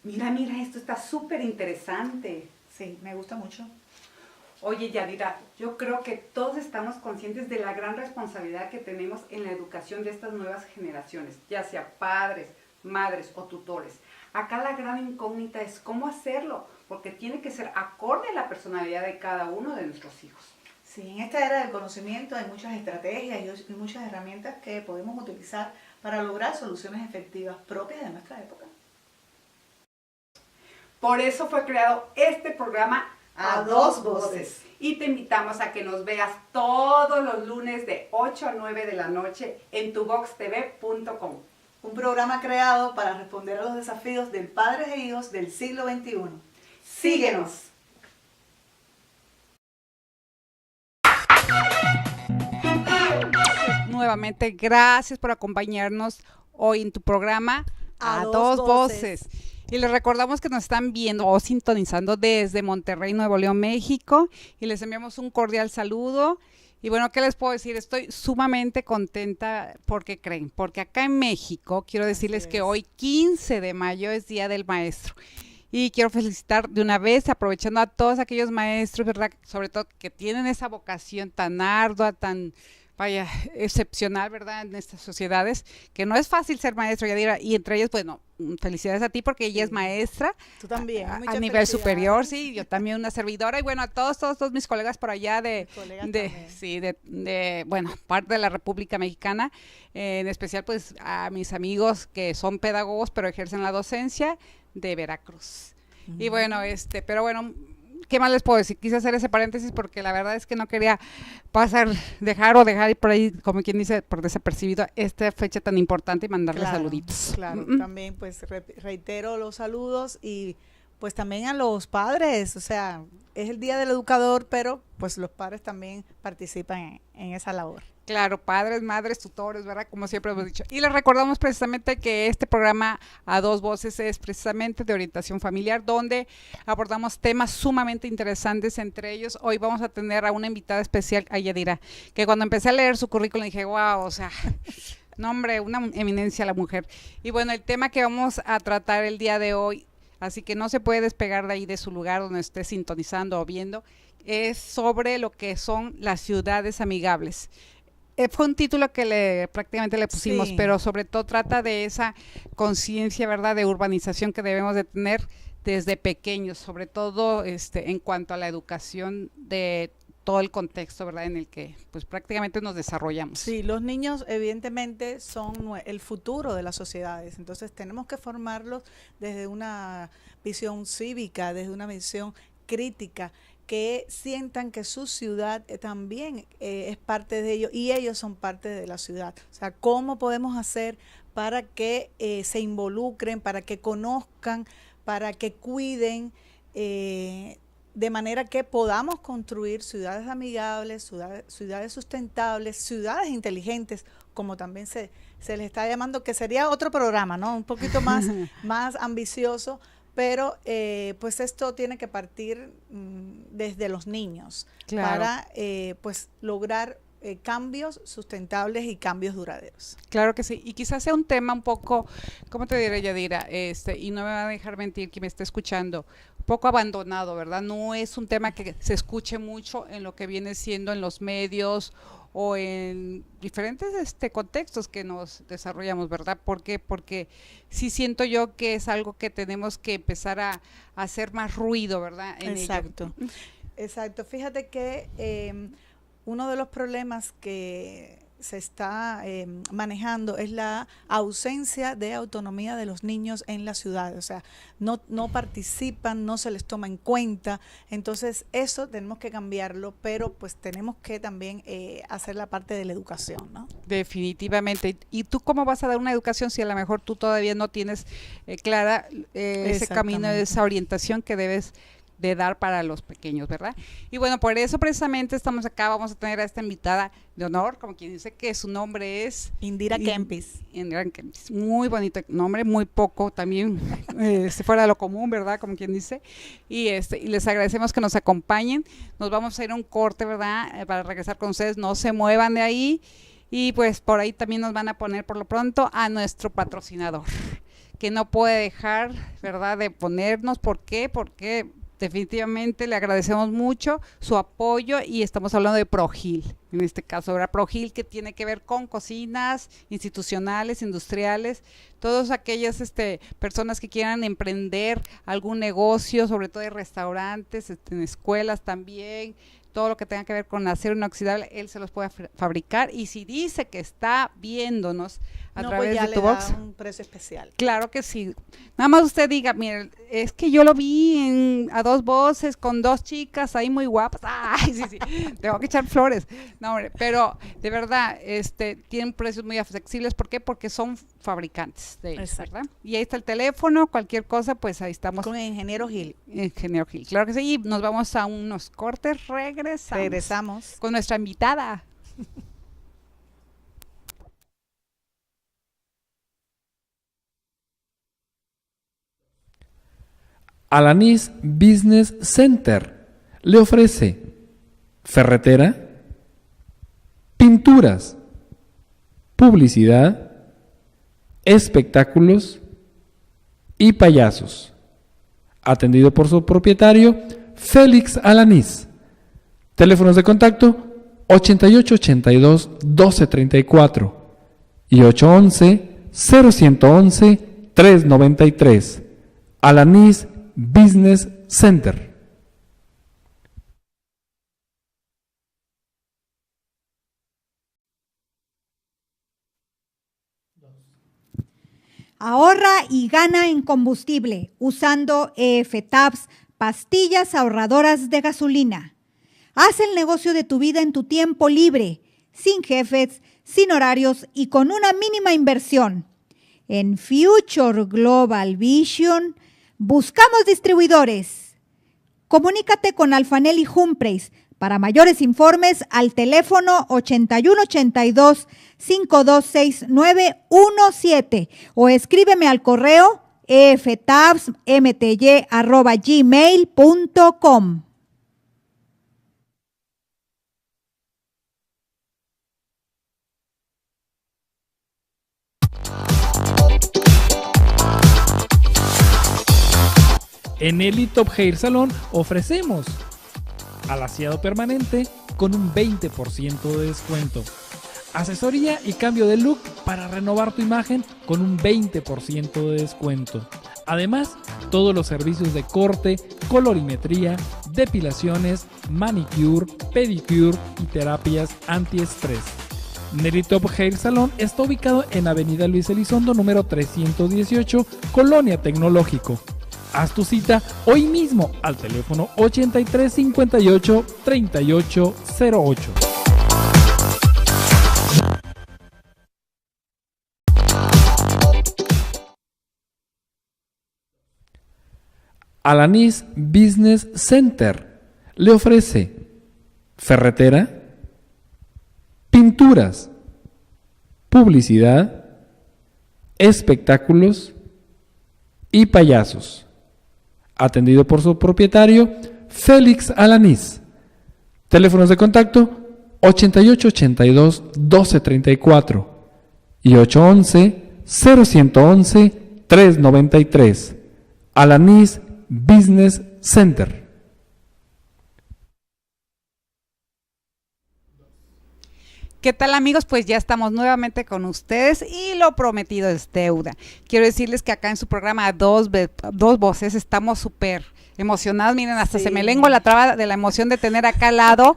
Mira, esto está súper interesante. Sí, me gusta mucho. Oye, Yadira, yo creo que todos estamos conscientes de la gran responsabilidad que tenemos en la educación de estas nuevas generaciones, ya sea padres, madres o tutores. Acá la gran incógnita es cómo hacerlo, porque tiene que ser acorde a la personalidad de cada uno de nuestros hijos. Sí, en esta era del conocimiento hay muchas estrategias y muchas herramientas que podemos utilizar para lograr soluciones efectivas propias de nuestra época. Por eso fue creado este programa A Dos Voces. Y te invitamos a que nos veas todos los lunes de 8 a 9 de la noche en tuvoxtv.com. Un programa creado para responder a los desafíos del padres e hijos del siglo XXI. Síguenos. Nuevamente, gracias por acompañarnos hoy en tu programa A Dos Voces. Y les recordamos que nos están viendo o sintonizando desde Monterrey, Nuevo León, México. Y les enviamos un cordial saludo. Y bueno, ¿qué les puedo decir? Estoy sumamente contenta porque creen. Porque acá en México, quiero decirles que hoy, 15 de mayo, es Día del Maestro. Y quiero felicitar de una vez, aprovechando a todos aquellos maestros, ¿verdad? Sobre todo que tienen esa vocación tan ardua, tan excepcional, ¿verdad? En estas sociedades, que no es fácil ser maestro, Yadira, y entre ellos, bueno, felicidades a ti porque ella es maestra. Tú también. A nivel superior, sí, yo también una servidora, y bueno, a todos mis colegas por allá bueno, parte de la República Mexicana, en especial pues a mis amigos que son pedagogos, pero ejercen la docencia de Veracruz. Y bueno, pero bueno, ¿qué más les puedo decir? Quise hacer ese paréntesis porque la verdad es que no quería dejar por ahí, como quien dice, por desapercibido esta fecha tan importante y mandarles saluditos. Claro, también pues reitero los saludos y pues también a los padres, o sea, es el Día del Educador, pero pues los padres también participan en esa labor. Claro, padres, madres, tutores, ¿verdad? Como siempre hemos dicho. Y les recordamos precisamente que este programa A Dos Voces es precisamente de orientación familiar, donde abordamos temas sumamente interesantes. Entre ellos, hoy vamos a tener a una invitada especial, a Yadira, que cuando empecé a leer su currículum dije, wow, o sea, no hombre, una eminencia la mujer. Y bueno, el tema que vamos a tratar el día de hoy, así que no se puede despegar de ahí de su lugar donde esté sintonizando o viendo, es sobre lo que son las ciudades amigables. Fue un título que prácticamente le pusimos, sí, pero sobre todo trata de esa conciencia, ¿verdad?, de urbanización que debemos de tener desde pequeños, sobre todo en cuanto a la educación de todo el contexto, ¿verdad?, en el que pues prácticamente nos desarrollamos. Sí, los niños evidentemente son el futuro de las sociedades, entonces tenemos que formarlos desde una visión cívica, desde una visión crítica, que sientan que su ciudad también es parte de ellos y ellos son parte de la ciudad. O sea, ¿cómo podemos hacer para que se involucren, para que conozcan, para que cuiden, de manera que podamos construir ciudades amigables, ciudades sustentables, ciudades inteligentes, como también se les está llamando, que sería otro programa, ¿no? Un poquito más ambicioso, pero pues esto tiene que partir desde los niños, claro, para pues lograr cambios sustentables y cambios duraderos. Claro que sí, y quizás sea un tema un poco, ¿cómo te diré, Yadira? Y no me va a dejar mentir quien me esté escuchando, un poco abandonado, ¿verdad? No es un tema que se escuche mucho en lo que viene siendo en los medios o en diferentes contextos que nos desarrollamos, ¿verdad? ¿Por qué? Porque sí siento yo que es algo que tenemos que empezar a hacer más ruido, ¿verdad? Exacto, exacto. Fíjate que uno de los problemas que se está manejando es la ausencia de autonomía de los niños en la ciudad, o sea, no participan, no se les toma en cuenta, entonces eso tenemos que cambiarlo, pero pues tenemos que también hacer la parte de la educación, ¿no? Definitivamente. ¿Y tú cómo vas a dar una educación si a lo mejor tú todavía no tienes clara ese camino, esa orientación que debes de dar para los pequeños, ¿verdad? Y bueno, por eso precisamente estamos acá, vamos a tener a esta invitada de honor, como quien dice que su nombre es Indira Kempis. Indira Kempis, muy bonito nombre, muy poco también, fuera de lo común, ¿verdad? Como quien dice, y les agradecemos que nos acompañen, nos vamos a ir a un corte, ¿verdad? Para regresar con ustedes, no se muevan de ahí, y pues por ahí también nos van a poner por lo pronto a nuestro patrocinador, que no puede dejar, ¿verdad?, de ponernos. ¿Por qué? Porque definitivamente le agradecemos mucho su apoyo y estamos hablando de Progil, en este caso, ¿verdad? Progil, que tiene que ver con cocinas institucionales, industriales, todas aquellas personas que quieran emprender algún negocio, sobre todo de restaurantes, en escuelas también, todo lo que tenga que ver con acero inoxidable, él se los puede fabricar, y si dice que está viéndonos a través de tu box, un precio especial. Claro que sí. Nada más usted diga, mire, es que yo lo vi a dos voces con dos chicas ahí muy guapas. Ay, sí, tengo que echar flores. No, hombre, pero de verdad, tienen precios muy accesibles. ¿Por qué? Porque son fabricantes de ellos, ¿verdad? Y ahí está el teléfono, cualquier cosa, pues ahí estamos. Con el Ingeniero Gil. Ingeniero Gil, claro que sí. Y nos vamos a unos cortes, regresamos. Con nuestra invitada. Alanis Business Center le ofrece ferretera, pinturas, publicidad, espectáculos y payasos. Atendido por su propietario, Félix Alanis. Teléfonos de contacto 8882-1234 y 811-0111-393. Alanis Business Center. Ahorra y gana en combustible usando EF-Tabs, pastillas ahorradoras de gasolina. Haz el negocio de tu vida en tu tiempo libre, sin jefes, sin horarios y con una mínima inversión. En Future Global Vision buscamos distribuidores. Comunícate con Alfanelli Humpreys. Para mayores informes al teléfono 8182-526917 o escríbeme al correo eftabsmty@gmail.com. En Elite Top Hair Salon ofrecemos alaciado permanente con un 20% de descuento. Asesoría y cambio de look para renovar tu imagen con un 20% de descuento. Además, todos los servicios de corte, colorimetría, depilaciones, manicure, pedicure y terapias antiestrés. Nelly Top Hair Salon está ubicado en Avenida Luis Elizondo, número 318, Colonia Tecnológico. Haz tu cita hoy mismo al teléfono 83 58 38 08. Alanis Business Center le ofrece ferretera, pinturas, publicidad, espectáculos y payasos. Atendido por su propietario, Félix Alanis. Teléfonos de contacto 8882-1234 y 811-0111-393. Alanis Business Center. ¿Qué tal, amigos? Pues ya estamos nuevamente con ustedes y lo prometido es deuda. Quiero decirles que acá en su programa Dos Voces estamos súper emocionados. Miren, hasta se me lengua la traba de la emoción de tener acá al lado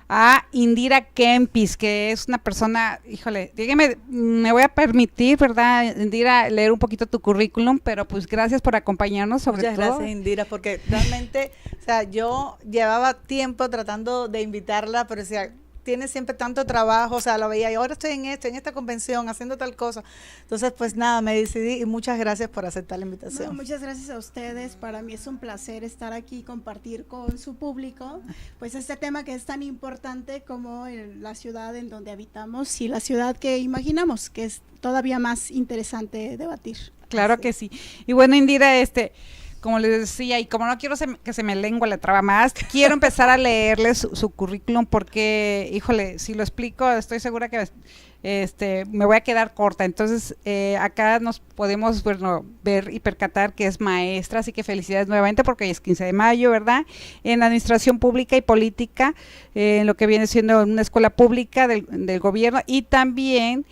a Indira Kempis, que es una persona, híjole, dígame, me voy a permitir, ¿verdad, Indira, leer un poquito tu currículum? Pero pues gracias por acompañarnos, sobre todo. Muchas gracias, Indira, porque realmente, o sea, yo llevaba tiempo tratando de invitarla, pero decía, tiene siempre tanto trabajo, o sea, lo veía y ahora estoy en esta convención, haciendo tal cosa. Entonces, pues nada, me decidí y muchas gracias por aceptar la invitación. No, muchas gracias a ustedes. Para mí es un placer estar aquí y compartir con su público, pues este tema que es tan importante como la ciudad en donde habitamos y la ciudad que imaginamos, que es todavía más interesante debatir. Claro que sí. Y bueno, Indira, como les decía, y como no quiero que se me lengua la traba más, quiero empezar a leerles su currículum porque, híjole, si lo explico, estoy segura que me voy a quedar corta. Entonces, acá nos podemos ver y percatar que es maestra, así que felicidades nuevamente porque hoy es 15 de mayo, ¿verdad? En Administración Pública y Política, en lo que viene siendo una escuela pública del gobierno, y también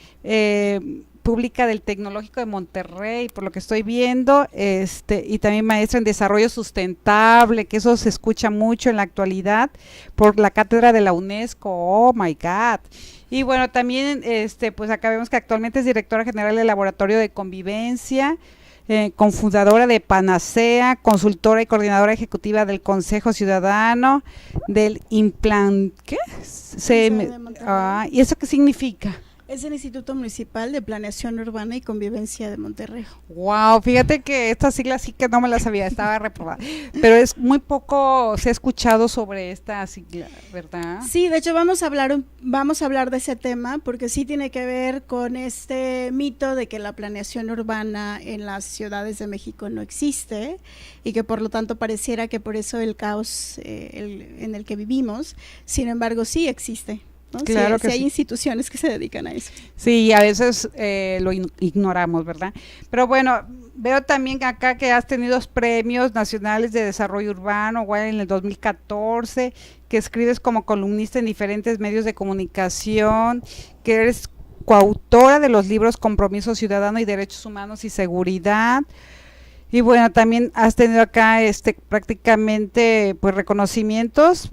pública del Tecnológico de Monterrey, por lo que estoy viendo, y también maestra en Desarrollo Sustentable, que eso se escucha mucho en la actualidad, por la cátedra de la UNESCO. Oh my God. Y bueno, también pues acá vemos que actualmente es directora general del Laboratorio de Convivencia, cofundadora de Panacea, consultora y coordinadora ejecutiva del Consejo Ciudadano, del ¿qué? ¿Y eso qué significa? Es el Instituto Municipal de Planeación Urbana y Convivencia de Monterrey. Wow, fíjate que esta sigla sí que no me la sabía, estaba reprobada. Pero es muy poco se ha escuchado sobre esta sigla, ¿verdad? Sí, de hecho vamos a hablar de ese tema porque sí tiene que ver con este mito de que la planeación urbana en las ciudades de México no existe y que por lo tanto pareciera que por eso el caos en el que vivimos, sin embargo sí existe. ¿No? Claro sí, que sí hay sí. instituciones que se dedican a eso. Sí, a veces lo ignoramos, ¿verdad? Pero bueno, veo también acá que has tenido premios nacionales de desarrollo urbano, igual en el 2014, que escribes como columnista en diferentes medios de comunicación, que eres coautora de los libros Compromiso Ciudadano y Derechos Humanos y Seguridad. Y bueno, también has tenido acá prácticamente pues reconocimientos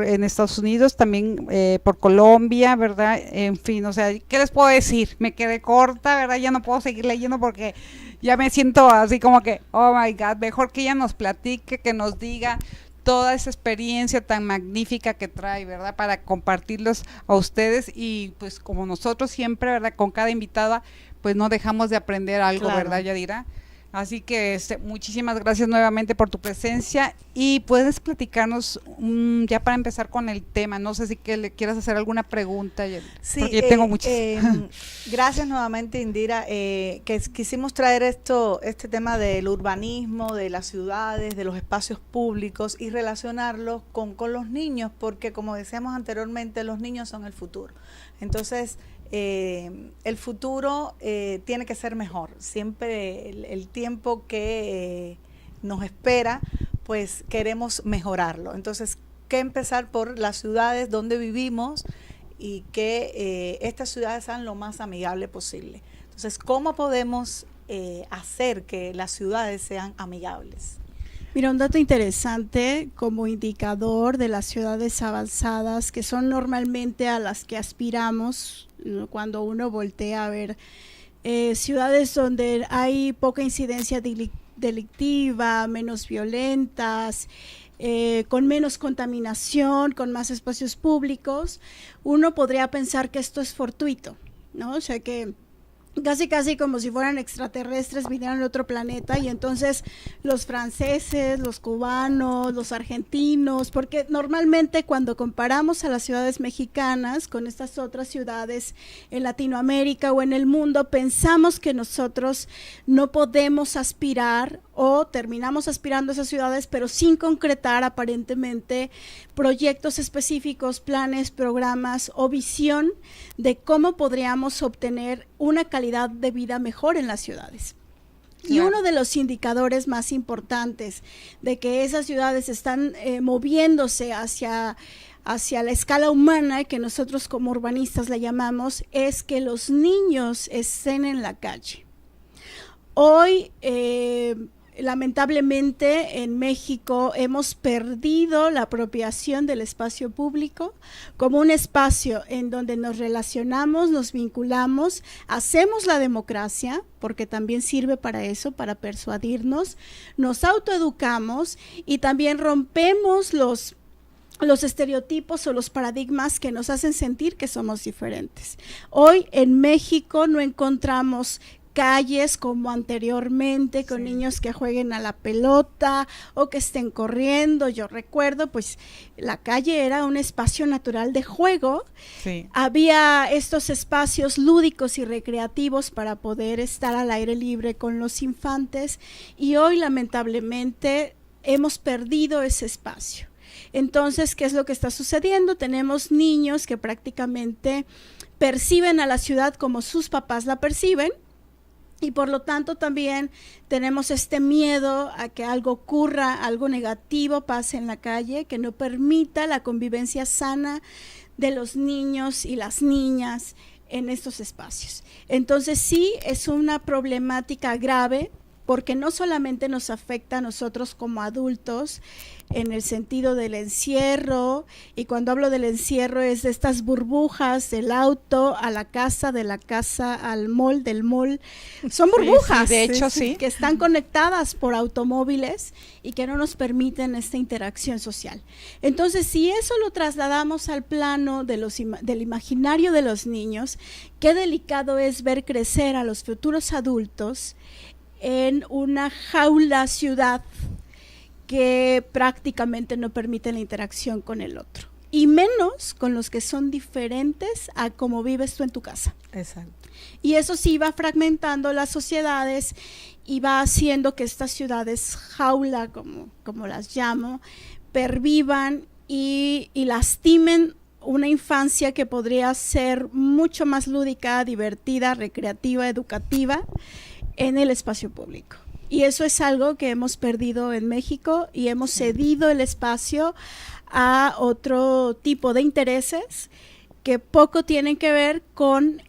en Estados Unidos, también por Colombia, ¿verdad? En fin, o sea, ¿qué les puedo decir? Me quedé corta, ¿verdad? Ya no puedo seguir leyendo porque ya me siento así como que, oh my God, mejor que ella nos platique, que nos diga toda esa experiencia tan magnífica que trae, ¿verdad? Para compartirlos a ustedes y pues como nosotros siempre, ¿verdad? Con cada invitada, pues no dejamos de aprender algo, Claro. ¿verdad, Yadira? Así que muchísimas gracias nuevamente por tu presencia y puedes platicarnos ya para empezar con el tema, no sé si le quieras hacer alguna pregunta, Sí, porque yo tengo muchas. Gracias nuevamente, Indira, que quisimos traer este tema del urbanismo, de las ciudades, de los espacios públicos y relacionarlos con los niños, porque como decíamos anteriormente, los niños son el futuro. Entonces, el futuro tiene que ser mejor. Siempre el tiempo que nos espera, pues queremos mejorarlo. Entonces, que empezar por las ciudades donde vivimos y que estas ciudades sean lo más amigable posible. Entonces, ¿cómo podemos hacer que las ciudades sean amigables? Mira, un dato interesante como indicador de las ciudades avanzadas, que son normalmente a las que aspiramos, ¿no? Cuando uno voltea a ver ciudades donde hay poca incidencia delictiva, menos violentas, con menos contaminación, con más espacios públicos, uno podría pensar que esto es fortuito, ¿no? O sea que casi como si fueran extraterrestres, vinieran de otro planeta, y entonces los franceses, los cubanos, los argentinos, porque normalmente cuando comparamos a las ciudades mexicanas con estas otras ciudades en Latinoamérica o en el mundo, pensamos que nosotros no podemos aspirar o terminamos aspirando a esas ciudades, pero sin concretar aparentemente proyectos específicos, planes, programas o visión de cómo podríamos obtener una calidad de vida mejor en las ciudades. Y uno de los indicadores más importantes de que esas ciudades están moviéndose hacia la escala humana, que nosotros como urbanistas la llamamos, es que los niños estén en la calle. Hoy, lamentablemente en México hemos perdido la apropiación del espacio público como un espacio en donde nos relacionamos, nos vinculamos, hacemos la democracia, porque también sirve para eso, para persuadirnos, nos autoeducamos y también rompemos los estereotipos o los paradigmas que nos hacen sentir que somos diferentes. Hoy en México no encontramos calles como anteriormente, con niños que jueguen a la pelota o que estén corriendo. Yo recuerdo, pues, la calle era un espacio natural de juego. Sí. Había estos espacios lúdicos y recreativos para poder estar al aire libre con los infantes, y hoy lamentablemente hemos perdido ese espacio. Entonces, ¿qué es lo que está sucediendo? Tenemos niños que prácticamente perciben a la ciudad como sus papás la perciben, y por lo tanto también tenemos este miedo a que algo ocurra, algo negativo pase en la calle, que no permita la convivencia sana de los niños y las niñas en estos espacios. Entonces sí, es una problemática grave, porque no solamente nos afecta a nosotros como adultos en el sentido del encierro, y cuando hablo del encierro es de estas burbujas del auto a la casa, de la casa al mall, del mall, son burbujas, sí, de hecho sí, que están conectadas por automóviles y que no nos permiten esta interacción social. Entonces, si eso lo trasladamos al plano de del imaginario de los niños, qué delicado es ver crecer a los futuros adultos en una jaula ciudad que prácticamente no permite la interacción con el otro, y menos con los que son diferentes a cómo vives tú en tu casa. Exacto. Y eso sí va fragmentando las sociedades y va haciendo que estas ciudades jaula, como las llamo, pervivan y lastimen una infancia que podría ser mucho más lúdica, divertida, recreativa, educativa en el espacio público. Y eso es algo que hemos perdido en México, y hemos cedido el espacio a otro tipo de intereses que poco tienen que ver con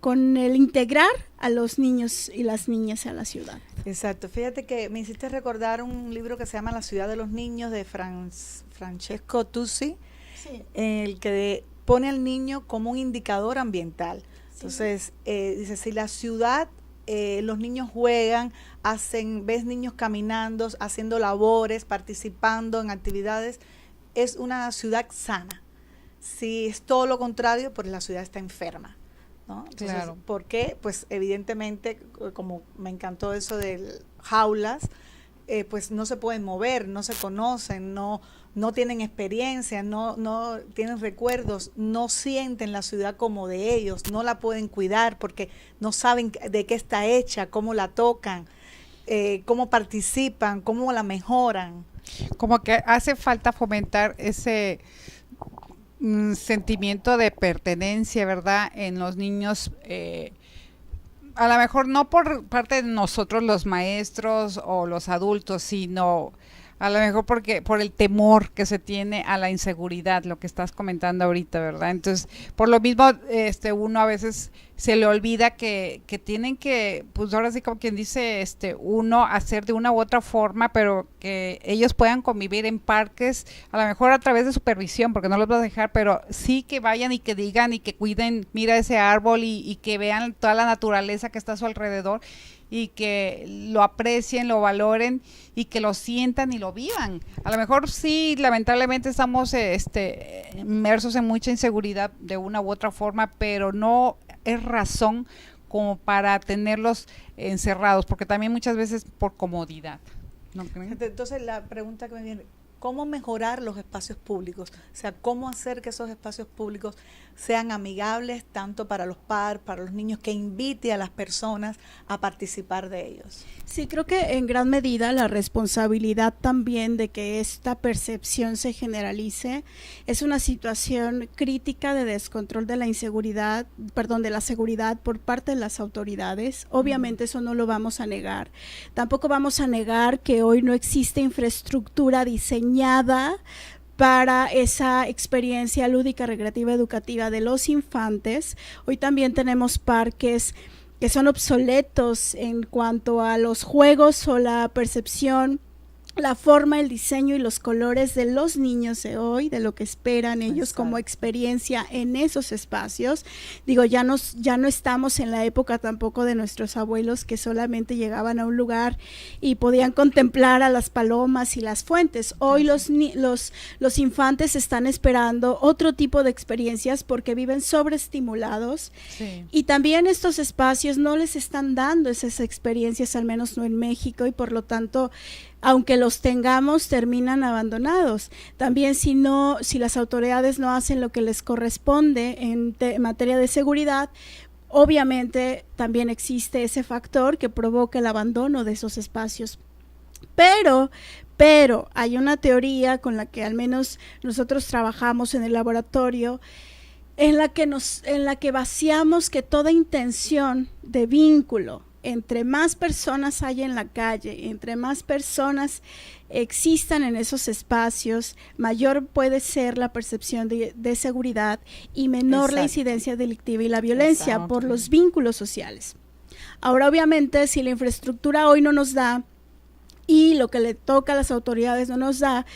con el integrar a los niños y las niñas a la ciudad. Exacto. Fíjate que me hiciste recordar un libro que se llama La ciudad de los niños, de Francesco Tusi, sí, el que pone al niño como un indicador ambiental. Entonces, dice, si la ciudad, los niños juegan, ves niños caminando, haciendo labores, participando en actividades, es una ciudad sana. Si es todo lo contrario, pues la ciudad está enferma, ¿no? Entonces, claro. ¿por qué? Pues evidentemente, como me encantó eso de jaulas, pues no se pueden mover, no se conocen, no tienen experiencia, no tienen recuerdos, no sienten la ciudad como de ellos, no la pueden cuidar porque no saben de qué está hecha, cómo la tocan, cómo participan, cómo la mejoran. Como que hace falta fomentar ese sentimiento de pertenencia, ¿verdad?, en los niños, a lo mejor no por parte de nosotros los maestros o los adultos, sino a lo mejor por el temor que se tiene a la inseguridad, lo que estás comentando ahorita, ¿verdad? Entonces, por lo mismo, uno a veces se le olvida que tienen que, pues ahora sí como quien dice, uno hacer de una u otra forma, pero que ellos puedan convivir en parques, a lo mejor a través de supervisión, porque no los vas a dejar, pero sí que vayan y que digan y que cuiden, mira ese árbol y que vean toda la naturaleza que está a su alrededor, y que lo aprecien, lo valoren y que lo sientan y lo vivan. A lo mejor sí, lamentablemente estamos inmersos en mucha inseguridad de una u otra forma, pero no es razón como para tenerlos encerrados, porque también muchas veces por comodidad, ¿no creen? Entonces la pregunta que me viene, ¿cómo mejorar los espacios públicos? O sea, ¿cómo hacer que esos espacios públicos sean amigables tanto para los padres, para los niños, que invite a las personas a participar de ellos? Sí, creo que en gran medida la responsabilidad también de que esta percepción se generalice es una situación crítica de descontrol de la inseguridad, de la seguridad por parte de las autoridades. Obviamente eso no lo vamos a negar. Tampoco vamos a negar que hoy no existe infraestructura diseñada para esa experiencia lúdica, recreativa, educativa de los infantes. Hoy también tenemos parques que son obsoletos en cuanto a los juegos o la percepción la forma, el diseño y los colores de los niños de hoy, de lo que esperan ellos Exacto. como experiencia en esos espacios. Digo, ya no estamos en la época tampoco de nuestros abuelos que solamente llegaban a un lugar y podían contemplar a las palomas y las fuentes. Hoy los infantes están esperando otro tipo de experiencias porque viven sobreestimulados. Sí. Y también estos espacios no les están dando esas experiencias, al menos no en México, y por lo tanto, aunque los tengamos, terminan abandonados. También si las autoridades no hacen lo que les corresponde en materia de seguridad, obviamente también existe ese factor que provoca el abandono de esos espacios. Pero hay una teoría con la que al menos nosotros trabajamos en el laboratorio, en la que vaciamos que toda intención de vínculo, entre más personas haya en la calle, entre más personas existan en esos espacios, mayor puede ser la percepción de seguridad y menor Exacto. la incidencia delictiva y la violencia Exacto. por los vínculos sociales. Ahora, obviamente, si la infraestructura hoy no nos da y lo que le toca a las autoridades no nos da,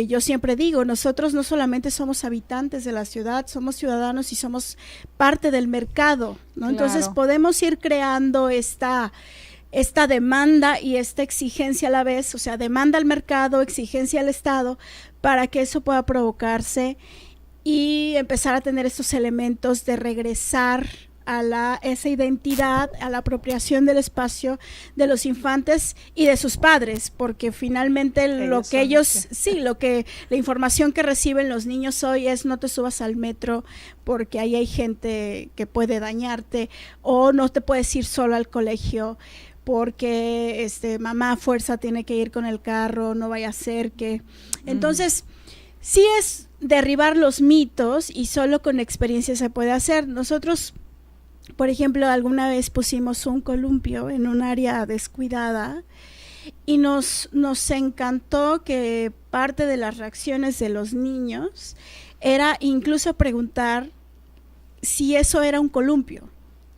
yo siempre digo, nosotros no solamente somos habitantes de la ciudad, somos ciudadanos y somos parte del mercado, ¿no? Claro. Entonces podemos ir creando esta demanda y esta exigencia a la vez, o sea, demanda al mercado, exigencia al Estado, para que eso pueda provocarse y empezar a tener estos elementos de regresar a esa identidad, a la apropiación del espacio de los infantes y de sus padres, porque finalmente la información que reciben los niños hoy es: no te subas al metro porque ahí hay gente que puede dañarte, o no te puedes ir solo al colegio porque mamá a fuerza tiene que ir con el carro, no vaya a ser que... Entonces, sí es derribar los mitos y solo con experiencia se puede hacer. Nosotros, por ejemplo, alguna vez pusimos un columpio en un área descuidada y nos encantó que parte de las reacciones de los niños era incluso preguntar si eso era un columpio.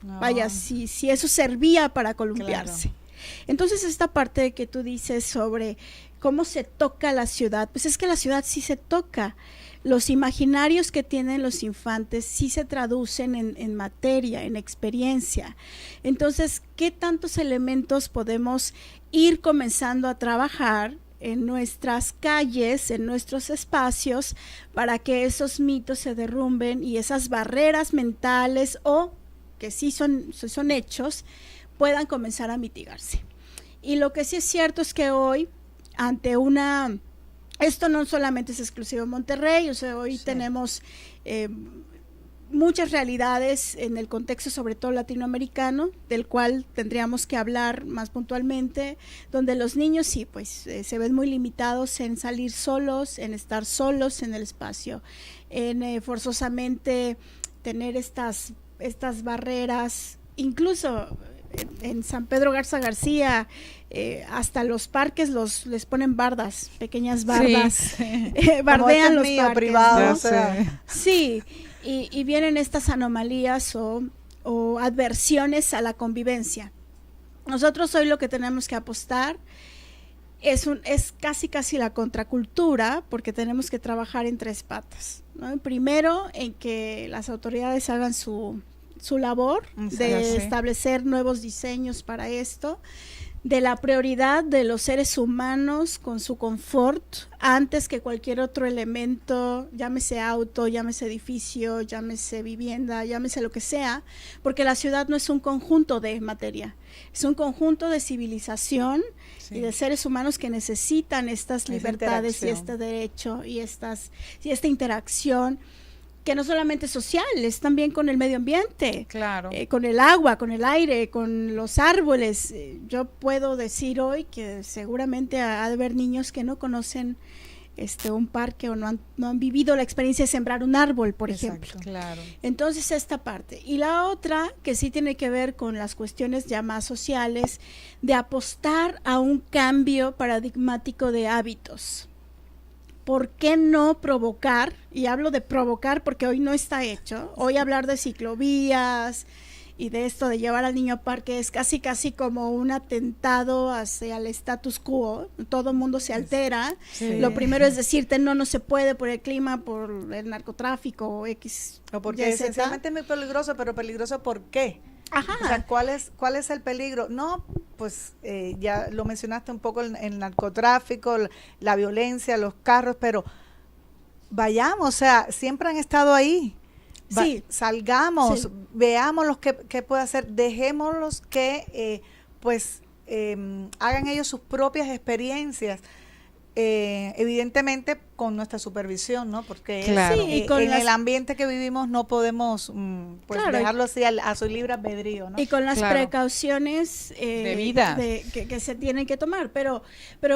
No. Vaya, si eso servía para columpiarse. Claro. Entonces, esta parte que tú dices sobre cómo se toca la ciudad, pues es que la ciudad sí se toca. Los imaginarios que tienen los infantes sí se traducen en materia, en experiencia. Entonces, ¿qué tantos elementos podemos ir comenzando a trabajar en nuestras calles, en nuestros espacios, para que esos mitos se derrumben y esas barreras mentales, o que sí son hechos, puedan comenzar a mitigarse? Y lo que sí es cierto es que hoy, esto no solamente es exclusivo de Monterrey, o sea, hoy tenemos muchas realidades en el contexto, sobre todo latinoamericano, del cual tendríamos que hablar más puntualmente, donde los niños sí, pues se ven muy limitados en salir solos, en estar solos en el espacio, en forzosamente tener estas barreras, incluso en San Pedro Garza García, hasta los parques les ponen bardas, pequeñas bardas, Sí. bardean los mío, parques, privado, ¿no? o sea. Sí, y vienen estas anomalías o adversiones a la convivencia. Nosotros hoy lo que tenemos que apostar es casi la contracultura, porque tenemos que trabajar en tres patas, ¿no? Primero, en que las autoridades hagan su labor de establecer nuevos diseños para esto, de la prioridad de los seres humanos con su confort antes que cualquier otro elemento, llámese auto, llámese edificio, llámese vivienda, llámese lo que sea, porque la ciudad no es un conjunto de materia, es un conjunto de civilización y de seres humanos que necesitan estas libertades y este derecho y esta interacción, que no solamente es social, es también con el medio ambiente, Claro. con el agua, con el aire, con los árboles. Yo puedo decir hoy que seguramente ha de haber niños que no conocen un parque o no han vivido la experiencia de sembrar un árbol, por ejemplo. Claro. Entonces, esta parte. Y la otra, que sí tiene que ver con las cuestiones ya más sociales, de apostar a un cambio paradigmático de hábitos. ¿Por qué no provocar? Y hablo de provocar porque hoy no está hecho. Hoy hablar de ciclovías y de esto de llevar al niño a parque es casi como un atentado hacia el status quo. Todo el mundo se altera. Sí. Lo primero es decirte no se puede por el clima, por el narcotráfico o X. O porque Y, Z. esencialmente es muy peligroso, pero peligroso ¿por qué? Ajá. O sea, ¿cuál es el peligro? No, pues ya lo mencionaste un poco, el narcotráfico, la violencia, los carros, pero vayamos, o sea, siempre han estado ahí. Sí. Salgamos, Sí. veamos los que puede hacer, dejémoslos que hagan ellos sus propias experiencias. Evidentemente con nuestra supervisión, ¿no? Porque Claro. Sí, y con en las- el ambiente que vivimos no podemos Claro. dejarlo así a su libre albedrío, ¿no? Y con las Claro. precauciones Debidas. que se tienen que tomar. Pero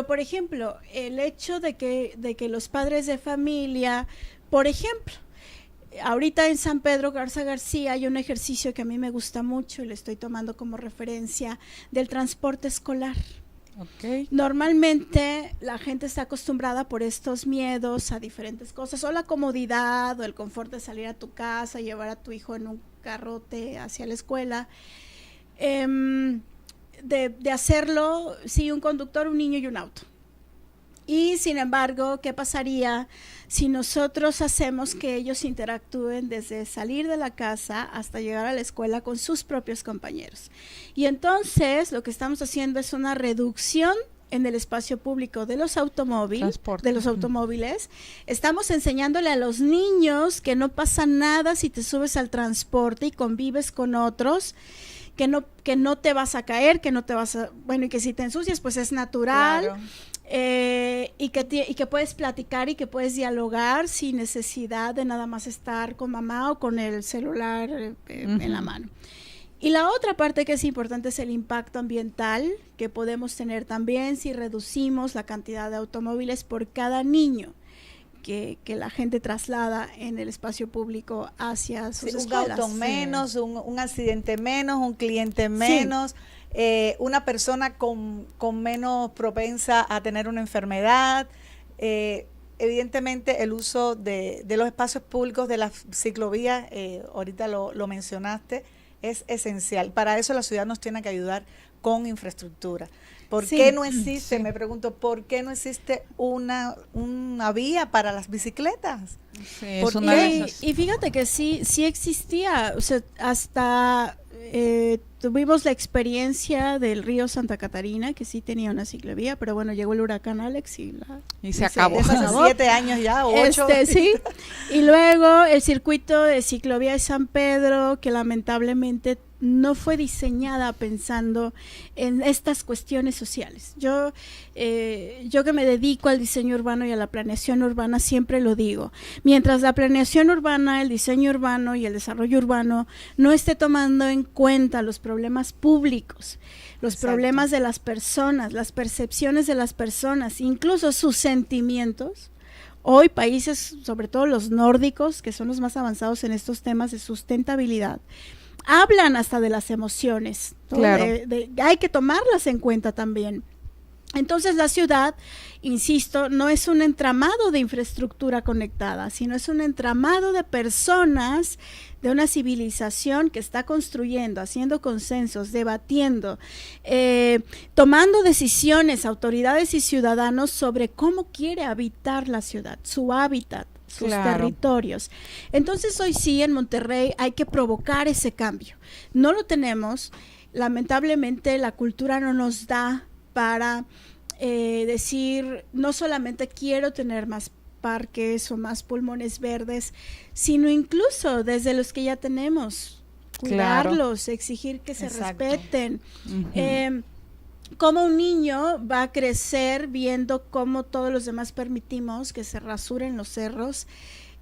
por ejemplo, el hecho de que los padres de familia, por ejemplo, ahorita en San Pedro Garza García hay un ejercicio que a mí me gusta mucho y lo estoy tomando como referencia del transporte escolar. Ok. Normalmente la gente está acostumbrada por estos miedos a diferentes cosas, o la comodidad o el confort de salir a tu casa, llevar a tu hijo en un carrote hacia la escuela, de hacerlo, sí, un conductor, un niño y un auto. Y sin embargo, ¿qué pasaría si nosotros hacemos que ellos interactúen desde salir de la casa hasta llegar a la escuela con sus propios compañeros? Y entonces lo que estamos haciendo es una reducción en el espacio público de los Transporte. automóviles. Estamos enseñándole a los niños que no pasa nada si te subes al transporte y convives con otros, que no te vas a caer, que no te vas a, bueno, y que si te ensucias pues es natural. Claro. Y que puedes platicar y que puedes dialogar sin necesidad de nada más estar con mamá o con el celular en la mano. Y la otra parte que es importante es el impacto ambiental que podemos tener también si reducimos la cantidad de automóviles por cada niño que la gente traslada en el espacio público hacia sus Sí, un escuelas. auto menos, un accidente menos, un cliente menos, una persona con menos propensa a tener una enfermedad. Evidentemente el uso de los espacios públicos, de las ciclovías, ahorita lo mencionaste, es esencial. Para eso la ciudad nos tiene que ayudar con infraestructura. ¿Por Sí. qué no existe, me pregunto, por qué no existe una vía para las bicicletas? Sí, es ¿Por una qué? de esas. Y fíjate que sí existía, o sea, hasta tuvimos la experiencia del río Santa Catarina, que sí tenía una ciclovía, pero bueno, llegó el huracán Alex Y se acabó. Eso hace acabó. 7 años ya, 8. Sí, y luego el circuito de ciclovía de San Pedro, que lamentablemente no fue diseñada pensando en estas cuestiones sociales. Yo que me dedico al diseño urbano y a la planeación urbana, siempre lo digo. Mientras la planeación urbana, el diseño urbano y el desarrollo urbano no esté tomando en cuenta los problemas públicos, los Exacto. problemas de las personas, las percepciones de las personas, incluso sus sentimientos. Hoy países, sobre todo los nórdicos, que son los más avanzados en estos temas de sustentabilidad, hablan hasta de las emociones, ¿no? Claro. Hay que tomarlas en cuenta también. Entonces la ciudad, insisto, no es un entramado de infraestructura conectada, sino es un entramado de personas, de una civilización que está construyendo, haciendo consensos, debatiendo, tomando decisiones, autoridades y ciudadanos sobre cómo quiere habitar la ciudad, su hábitat, sus Claro. territorios. Entonces hoy sí en Monterrey hay que provocar ese cambio. No lo tenemos, lamentablemente la cultura no nos da para decir, no solamente quiero tener más parques o más pulmones verdes, sino incluso desde los que ya tenemos, Claro. cuidarlos, exigir que se Exacto. respeten. Ujú. Cómo un niño va a crecer viendo cómo todos los demás permitimos que se rasuren los cerros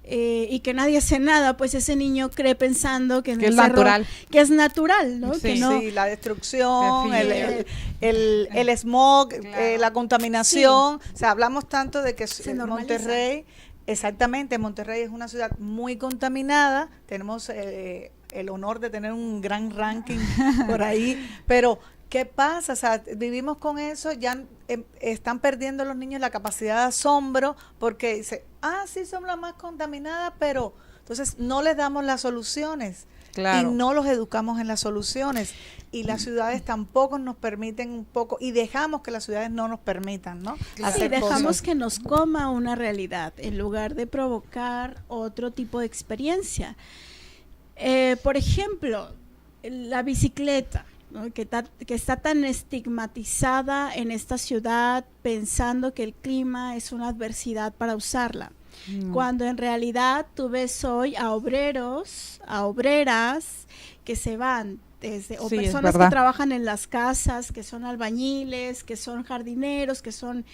y que nadie hace nada, pues ese niño cree pensando que, en Que el es cerro- natural. que es natural, ¿no? Sí. Que no, Sí, la destrucción, Definitivamente. el smog, Claro. la contaminación. O sea, hablamos tanto de que Se normaliza. Monterrey, exactamente, Monterrey es una ciudad muy contaminada. Tenemos el honor de tener un gran ranking por ahí, pero ¿qué pasa? O sea, vivimos con eso, ya están perdiendo los niños la capacidad de asombro porque dicen, sí, somos la más contaminada, pero entonces no les damos las soluciones. Claro. y no los educamos en las soluciones. Y las ciudades tampoco nos permiten un poco, y dejamos que las ciudades no nos permitan, ¿no? Sí, Hacer dejamos cosas. que nos coma una realidad en lugar de provocar otro tipo de experiencia. Por ejemplo, la bicicleta, ¿no? que está tan estigmatizada en esta ciudad, pensando que el clima es una adversidad para usarla. Cuando en realidad tú ves hoy a obreros, a obreras que se van o Sí, personas que trabajan en las casas, que son albañiles, que son jardineros, que son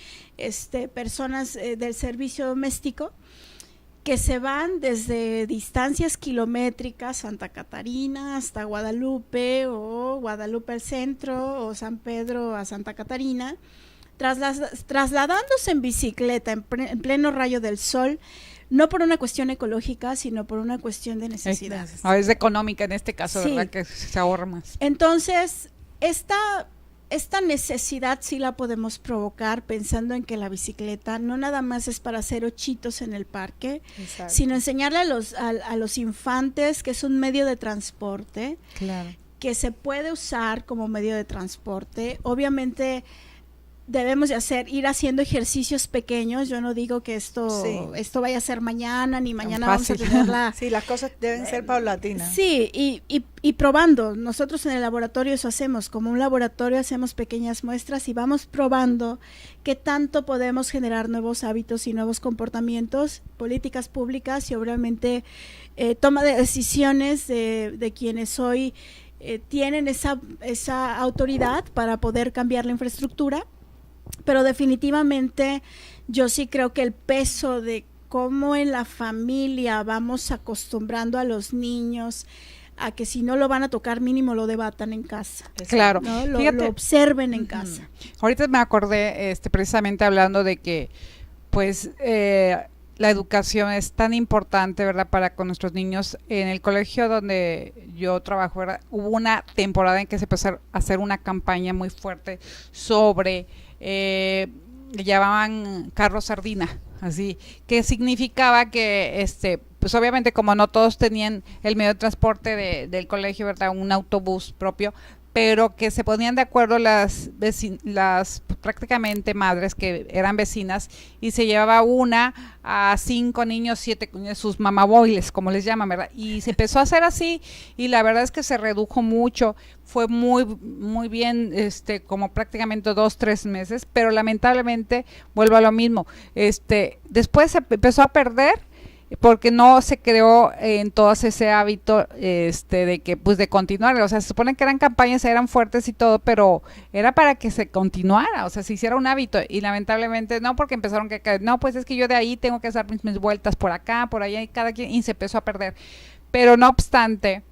personas del servicio doméstico, que se van desde distancias kilométricas, Santa Catarina hasta Guadalupe, o Guadalupe al centro, o San Pedro a Santa Catarina, trasladándose en bicicleta en pleno rayo del sol, no por una cuestión ecológica, sino por una cuestión de necesidad. Es económica en este caso, Sí. ¿verdad? Que se ahorra más. Entonces, esta necesidad sí la podemos provocar pensando en que la bicicleta no nada más es para hacer ochitos en el parque, Exacto. sino enseñarle a los infantes que es un medio de transporte, Claro. que se puede usar como medio de transporte. Obviamente debemos de ir haciendo ejercicios pequeños. Yo no digo que esto vaya a ser mañana, ni mañana vamos a fácil. tener la... Sí, las cosas deben ser paulatinas. Sí, y probando. Nosotros en el laboratorio eso hacemos. Como un laboratorio hacemos pequeñas muestras y vamos probando qué tanto podemos generar nuevos hábitos y nuevos comportamientos, políticas públicas y obviamente toma de decisiones de quienes hoy tienen esa autoridad para poder cambiar la infraestructura. Pero definitivamente yo sí creo que el peso de cómo en la familia vamos acostumbrando a los niños a que si no lo van a tocar mínimo lo debatan en casa. Claro. ¿No? Lo Fíjate, observen en casa. ahorita me acordé precisamente hablando de que pues la educación es tan importante, ¿verdad? Para con nuestros niños. En el colegio donde yo trabajo, ¿verdad? Hubo una temporada en que se empezó a hacer una campaña muy fuerte sobre le llamaban carro sardina, así, que significaba que pues obviamente como no todos tenían el medio de transporte del colegio, ¿verdad? Un autobús propio, pero que se ponían de acuerdo las prácticamente madres que eran vecinas y se llevaba una a 5 niños, 7 sus mamaboiles, como les llaman, ¿verdad? Y se empezó a hacer así y la verdad es que se redujo mucho, fue muy muy bien, como prácticamente 2-3 meses, pero lamentablemente vuelvo a lo mismo, después se empezó a perder porque no se creó en todos ese hábito de que pues de continuar, o sea, se supone que eran campañas, eran fuertes y todo, pero era para que se continuara, o sea, se hiciera un hábito y lamentablemente no, porque empezaron no, pues es que yo de ahí tengo que hacer mis vueltas por acá, por allá y cada quien, y se empezó a perder, pero no obstante,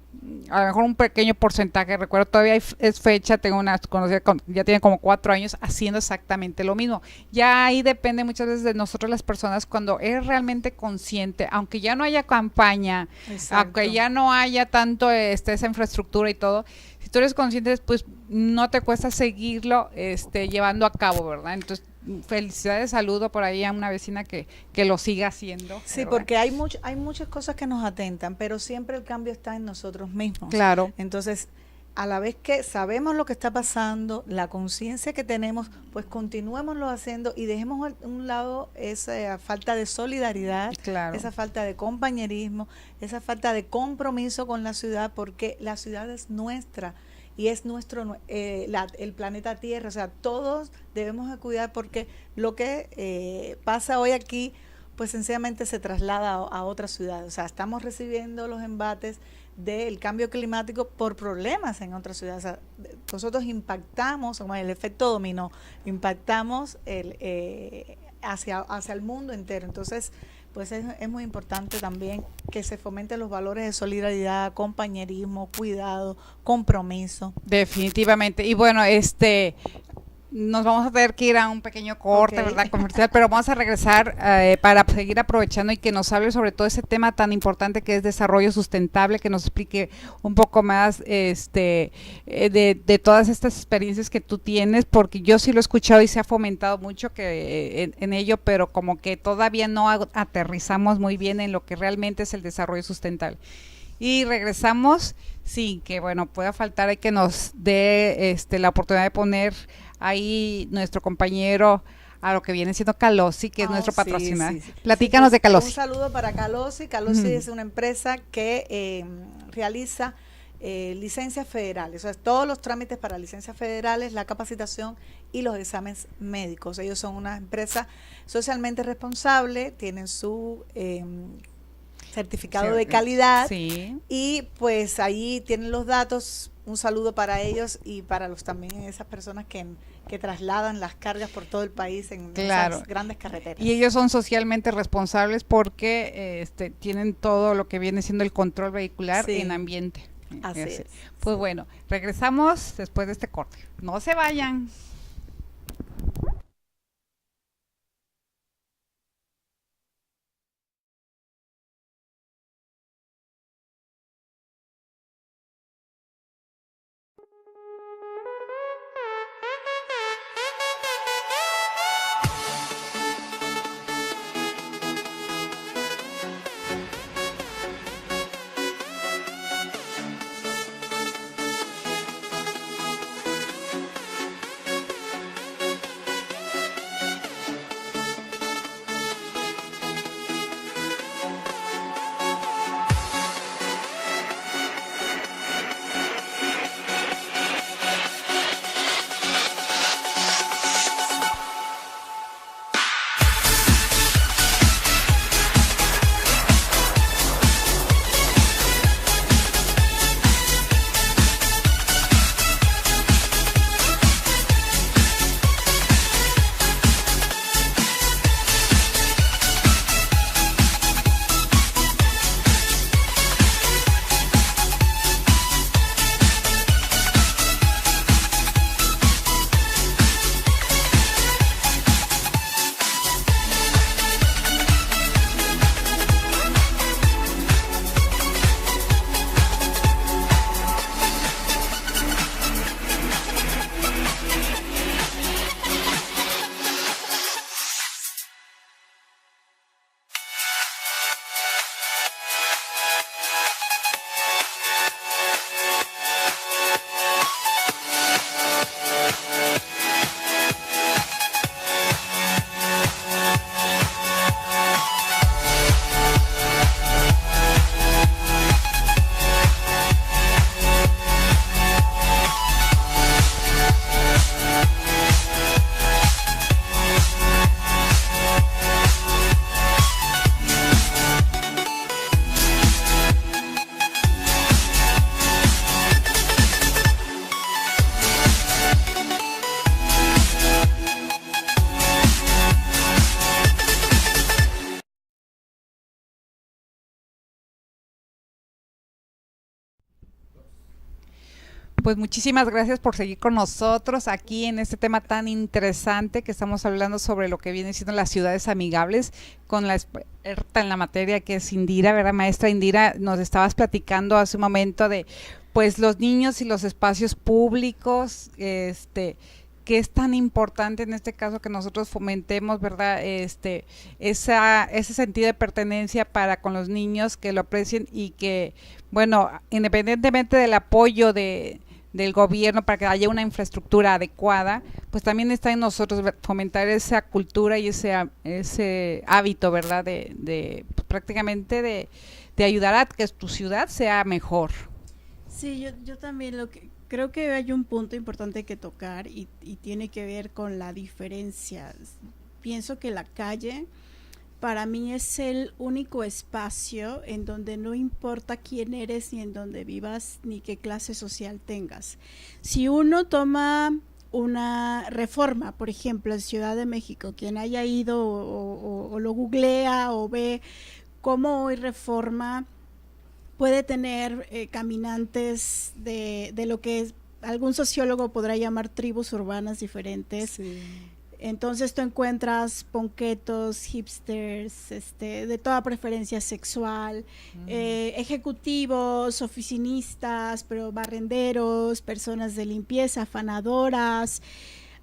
a lo mejor un pequeño porcentaje, recuerdo todavía es fecha, tengo una conocida, ya tiene como 4 años haciendo exactamente lo mismo. Ya ahí depende muchas veces de nosotros las personas cuando eres realmente consciente, aunque ya no haya campaña, aunque ya no haya tanto esa infraestructura y todo, si tú eres consciente, pues no te cuesta seguirlo llevando a cabo, ¿verdad? Entonces, felicidades, saludo por ahí a una vecina que lo siga haciendo. Sí, ¿verdad? porque hay muchas cosas que nos atentan, pero siempre el cambio está en nosotros mismos. Claro. Entonces, a la vez que sabemos lo que está pasando, la conciencia que tenemos, pues continuémoslo haciendo y dejemos a un lado esa falta de solidaridad, Claro. esa falta de compañerismo, esa falta de compromiso con la ciudad, porque la ciudad es nuestra y es nuestro el planeta Tierra, o sea, todos debemos de cuidar porque lo que pasa hoy aquí, pues sencillamente se traslada a otras ciudades, o sea, estamos recibiendo los embates del cambio climático por problemas en otras ciudades, o sea, nosotros impactamos, como el efecto dominó, impactamos hacia el mundo entero, entonces pues es muy importante también que se fomenten los valores de solidaridad, compañerismo, cuidado, compromiso. Definitivamente. Y bueno, nos vamos a tener que ir a un pequeño corte, Ok. ¿verdad? Comercial, pero vamos a regresar para seguir aprovechando y que nos hable sobre todo ese tema tan importante que es desarrollo sustentable, que nos explique un poco más de todas estas experiencias que tú tienes, porque yo sí lo he escuchado y se ha fomentado mucho que en ello, pero como que todavía no aterrizamos muy bien en lo que realmente es el desarrollo sustentable. Y regresamos sin que, bueno, pueda faltar, hay que nos dé la oportunidad de poner ahí nuestro compañero a lo que viene siendo Calosi, que es nuestro patrocinador. Platícanos de Calosi. Un saludo para Calosi. Calosi es una empresa que realiza licencias federales, o sea, todos los trámites para licencias federales, la capacitación y los exámenes médicos. Ellos son una empresa socialmente responsable, tienen su certificado de calidad, y pues ahí tienen los datos. Un saludo para ellos y para los también esas personas que trasladan las cargas por todo el país en esas grandes carreteras. Y ellos son socialmente responsables porque tienen todo lo que viene siendo el control vehicular en ambiente. Así es. Pues bueno, regresamos después de este corte. No se vayan. Pues muchísimas gracias por seguir con nosotros aquí en este tema tan interesante que estamos hablando sobre lo que vienen siendo las ciudades amigables con la experta en la materia que es Indira, ¿verdad? Maestra Indira, nos estabas platicando hace un momento de pues los niños y los espacios públicos, que es tan importante en este caso que nosotros fomentemos, ¿verdad? Ese sentido de pertenencia para con los niños, que lo aprecien y que, bueno, independientemente del apoyo del gobierno para que haya una infraestructura adecuada, pues también está en nosotros fomentar esa cultura y ese hábito, ¿verdad? De prácticamente de ayudar a que tu ciudad sea mejor. Sí, yo también creo que hay un punto importante que tocar y tiene que ver con la diferencia. Pienso que la calle para mí es el único espacio en donde no importa quién eres, ni en donde vivas, ni qué clase social tengas. Si uno toma una Reforma, por ejemplo, en Ciudad de México, quien haya ido o lo googlea o ve cómo hoy Reforma puede tener caminantes de lo que algún sociólogo podrá llamar tribus urbanas diferentes. Sí. Entonces tú encuentras ponquetos, hipsters, de toda preferencia sexual, ejecutivos, oficinistas, pero barrenderos, personas de limpieza, afanadoras.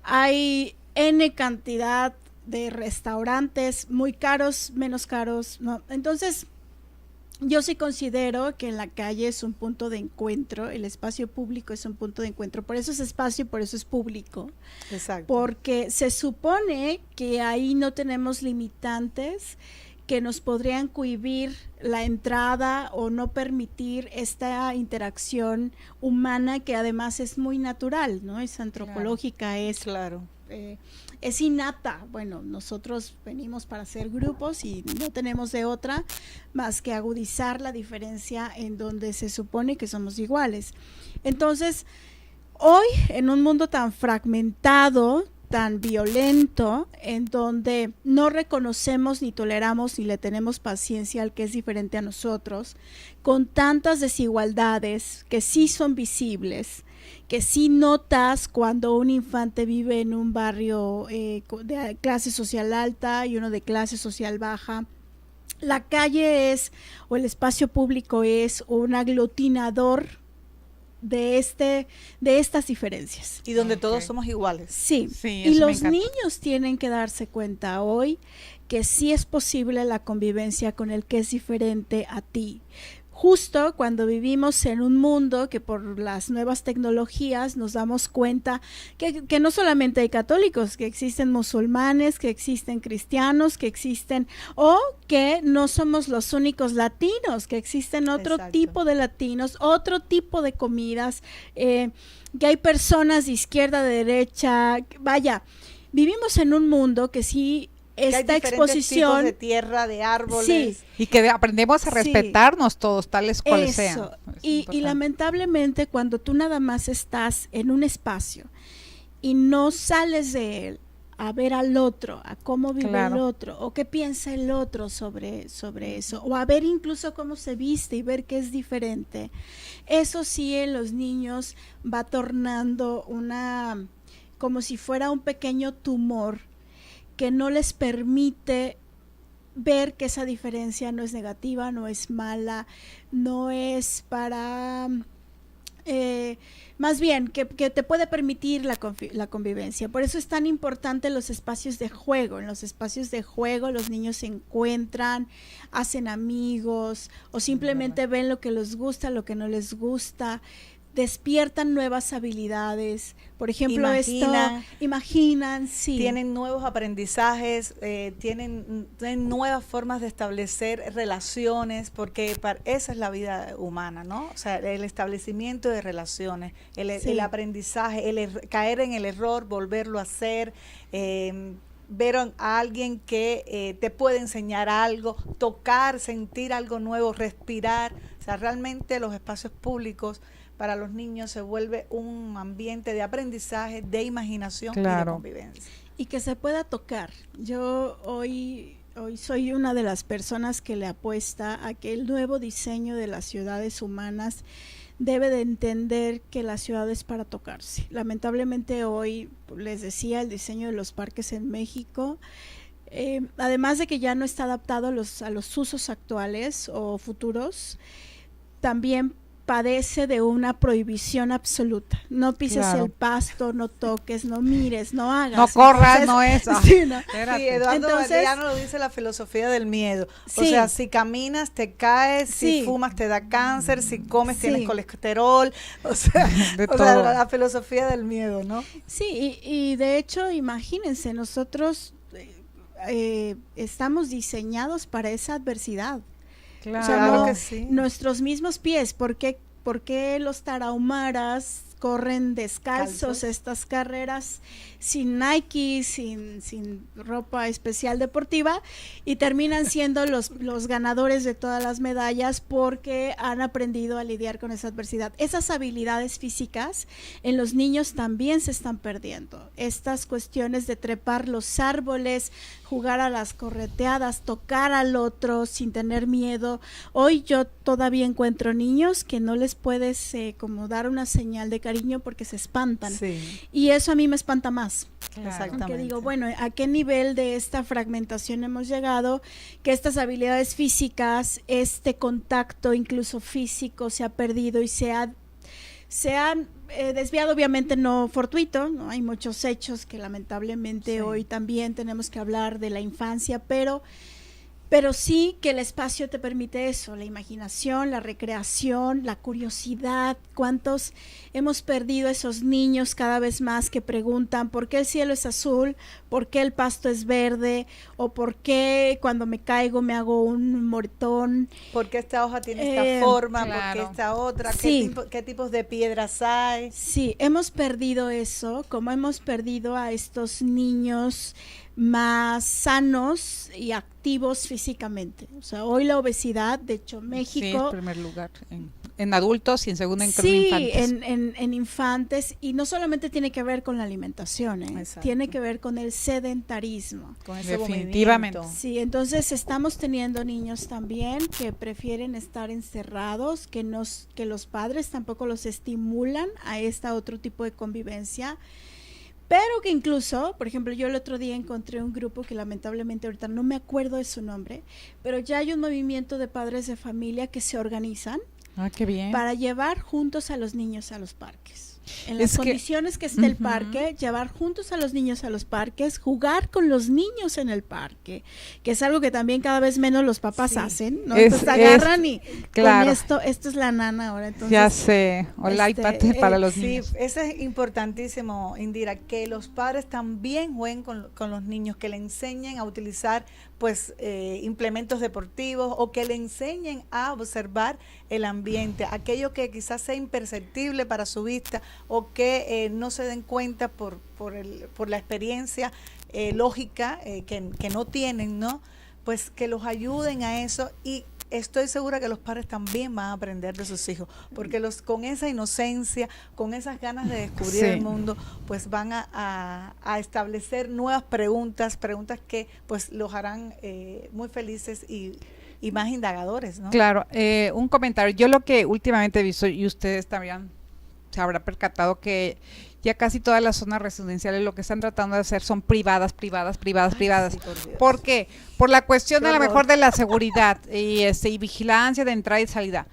Hay N cantidad de restaurantes, muy caros, menos caros, ¿no? Entonces, yo sí considero que en la calle es un punto de encuentro, el espacio público es un punto de encuentro, por eso es espacio, por eso es público. Exacto. Porque se supone que ahí no tenemos limitantes que nos podrían cohibir la entrada o no permitir esta interacción humana que además es muy natural, ¿no? Es antropológica, Claro. Es innata. Bueno, nosotros venimos para hacer grupos y no tenemos de otra más que agudizar la diferencia en donde se supone que somos iguales. Entonces, hoy en un mundo tan fragmentado, tan violento, en donde no reconocemos ni toleramos ni le tenemos paciencia al que es diferente a nosotros, con tantas desigualdades que sí son visibles, que sí notas cuando un infante vive en un barrio de clase social alta y uno de clase social baja. La calle es, o el espacio público es, un aglutinador de estas diferencias. Y donde todos somos iguales. Sí, Sí, y eso me los encanta. niños tienen que darse cuenta hoy que sí es posible la convivencia con el que es diferente a ti. Justo cuando vivimos en un mundo que por las nuevas tecnologías nos damos cuenta que no solamente hay católicos, que existen musulmanes, que existen cristianos, que existen, o que no somos los únicos latinos, que existen otro Exacto. tipo de latinos, otro tipo de comidas, que hay personas de izquierda, de derecha, vaya, vivimos en un mundo que sí, Que hay esta diferentes exposición tipos de tierra, de árboles. Sí. Y que aprendemos a Sí. respetarnos todos, tales cuales Eso. sean. Es Y importante. lamentablemente cuando tú nada más estás en un espacio y no sales de él a ver al otro, a cómo vive Claro. el otro, o qué piensa el otro sobre eso, o a ver incluso cómo se viste y ver que es diferente, eso sí en los niños va tornando como si fuera un pequeño tumor que no les permite ver que esa diferencia no es negativa, no es mala, no es para... más bien, que te puede permitir la convivencia. Por eso es tan importante los espacios de juego. En los espacios de juego los niños se encuentran, hacen amigos o simplemente ven lo que les gusta, lo que no les gusta, despiertan nuevas habilidades. Por ejemplo, imaginan, sí. Tienen nuevos aprendizajes, tienen nuevas formas de establecer relaciones, porque esa es la vida humana, ¿no? O sea, el establecimiento de relaciones, el aprendizaje, caer en el error, volverlo a hacer, ver a alguien que te puede enseñar algo, tocar, sentir algo nuevo, respirar. O sea, realmente los espacios públicos para los niños se vuelve un ambiente de aprendizaje, de imaginación y de convivencia. Y que se pueda tocar. Yo hoy soy una de las personas que le apuesta a que el nuevo diseño de las ciudades humanas debe de entender que la ciudad es para tocarse. Lamentablemente hoy, les decía, el diseño de los parques en México, además de que ya no está adaptado a los usos actuales o futuros, también padece de una prohibición absoluta. No pises el pasto, no toques, no mires, no hagas. No corras, no es. Sí, no. Sí, Eduardo Galeano lo dice, la filosofía del miedo. O sea, si caminas te caes, si fumas te da cáncer, si comes tienes colesterol. O sea, la filosofía del miedo, ¿no? Sí, y de hecho, imagínense, nosotros estamos diseñados para esa adversidad. Claro, o sea, que sí. Nuestros mismos pies, ¿por qué los tarahumaras corren descalzos estas carreras sin Nike, sin ropa especial deportiva y terminan siendo los ganadores de todas las medallas porque han aprendido a lidiar con esa adversidad? Esas habilidades físicas en los niños también se están perdiendo. Estas cuestiones de trepar los árboles, jugar a las correteadas, tocar al otro sin tener miedo. Hoy yo todavía encuentro niños que no les puedes como dar una señal de cariño porque se espantan. Y eso a mí me espanta más. Exactamente. Aunque digo, bueno, ¿a qué nivel de esta fragmentación hemos llegado? Que estas habilidades físicas, este contacto incluso físico se ha perdido y se han desviado, obviamente no fortuito, ¿no? Hay muchos hechos que lamentablemente hoy también tenemos que hablar de la infancia, pero Pero sí que el espacio te permite eso, la imaginación, la recreación, la curiosidad. ¿Cuántos hemos perdido esos niños cada vez más que preguntan por qué el cielo es azul, por qué el pasto es verde, o por qué cuando me caigo me hago un moretón? ¿Por qué esta hoja tiene esta forma? claro. ¿Por qué esta otra? Sí. ¿Qué tipos de piedras hay? Sí, hemos perdido eso, como hemos perdido a estos niños más sanos y activos físicamente. O sea, hoy la obesidad, de hecho, Sí, México... en primer lugar en adultos y en segundo en Sí, infantes. en infantes, y no solamente tiene que ver con la alimentación, Exacto. tiene que ver con el sedentarismo. Con ese Definitivamente. movimiento. Sí, entonces estamos teniendo niños también que prefieren estar encerrados, que los padres tampoco los estimulan a esta otro tipo de convivencia. Pero que incluso, por ejemplo, yo el otro día encontré un grupo que lamentablemente ahorita no me acuerdo de su nombre, pero ya hay un movimiento de padres de familia que se organizan Ah, qué bien. para llevar juntos a los niños a los parques. En Es las que- condiciones que esté el Ujú. parque, llevar juntos a los niños a los parques, jugar con los niños en el parque, que es algo que también cada vez menos los papás Sí. hacen, ¿no? Es- Entonces agarran y claro. con esto es la nana ahora, entonces Ya sé, o el este, iPad para los Sí, niños. eso es importantísimo, Indira, que los padres también jueguen con los niños, que le enseñen a utilizar pues implementos deportivos o que le enseñen a observar el ambiente, aquello que quizás sea imperceptible para su vista o que no se den cuenta por la experiencia lógica que no tienen, ¿no? Pues que los ayuden a eso, y estoy segura que los padres también van a aprender de sus hijos, porque con esa inocencia, con esas ganas de descubrir Sí. el mundo, pues van a establecer nuevas preguntas que pues los harán muy felices y más indagadores, ¿no? Claro, un comentario. Yo lo que últimamente he visto, y ustedes también se habrá percatado, que ya casi todas las zonas residenciales lo que están tratando de hacer son privadas. Ay, privadas. sí, por Dios. ¿Por qué? Por la cuestión Qué a lo horror. mejor de la seguridad y vigilancia de entrada y salida.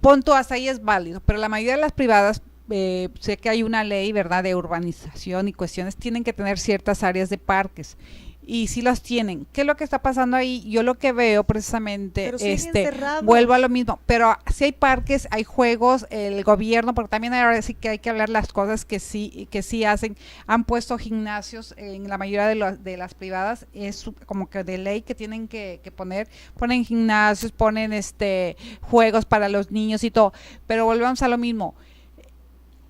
Punto, hasta ahí es válido, pero la mayoría de las privadas, sé que hay una ley, ¿verdad?, de urbanización y cuestiones, tienen que tener ciertas áreas de parques. Y sí las tienen. ¿Qué es lo que está pasando ahí? Yo lo que veo precisamente, Pero siguen cerrados. vuelvo a lo mismo, pero si hay parques, hay juegos, el gobierno, porque también ahora sí que hay que hablar las cosas que sí hacen, han puesto gimnasios en la mayoría de las privadas, es como que de ley que tienen que ponen gimnasios, ponen juegos para los niños y todo, pero volvemos a lo mismo.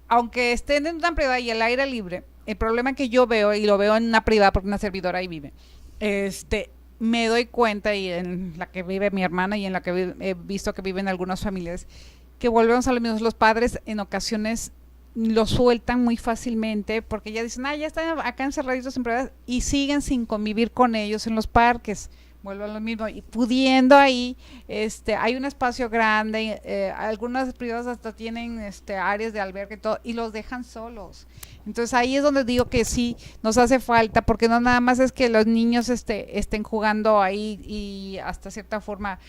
Aunque estén en una privada y el aire libre, el problema que yo veo, y lo veo en una privada porque una servidora ahí vive, me doy cuenta, y en la que vive mi hermana y en la que he visto que viven algunas familias, que volvemos a lo mismo, los padres en ocasiones lo sueltan muy fácilmente porque ya dicen, ya están acá encerraditos en privadas, y siguen sin convivir con ellos en los parques. Vuelvo a lo mismo, y pudiendo ahí, hay un espacio grande, algunas privadas hasta tienen áreas de albergue y todo, y los dejan solos. Entonces ahí es donde digo que sí nos hace falta, porque no nada más es que los niños estén jugando ahí y hasta cierta forma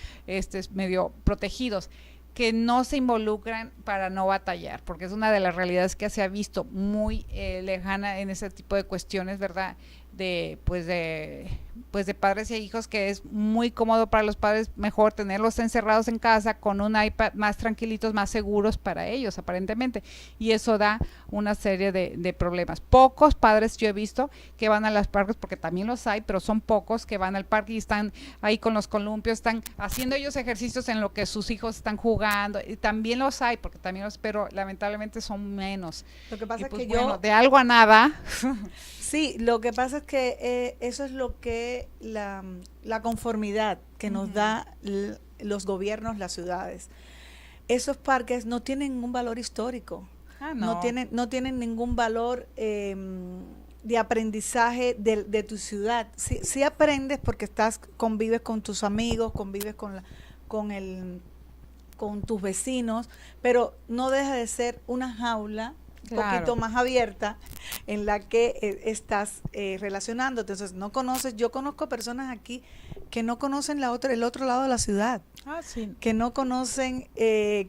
medio protegidos, que no se involucran para no batallar, porque es una de las realidades que se ha visto muy lejana en ese tipo de cuestiones, ¿verdad? De padres y hijos, que es muy cómodo para los padres, mejor tenerlos encerrados en casa con un iPad, más tranquilitos, más seguros para ellos aparentemente, y eso da una serie de problemas. Pocos padres yo he visto que van a los parques, porque también los hay, pero son pocos que van al parque y están ahí con los columpios, están haciendo ellos ejercicios en lo que sus hijos están jugando, y también los hay, porque también pero lamentablemente son menos. Lo que pasa Y es pues que bueno, de algo a nada. Sí, lo que pasa es que eso es lo que la conformidad que nos da los gobiernos, las ciudades. Esos parques no tienen ningún valor histórico, no tienen ningún valor de aprendizaje de tu ciudad. Sí aprendes porque convives con tus amigos, convives con tus vecinos, pero no deja de ser una jaula un poquito más abierta en la que estás relacionándote. Entonces yo conozco personas aquí que no conocen el otro lado de la ciudad, Sí. que no conocen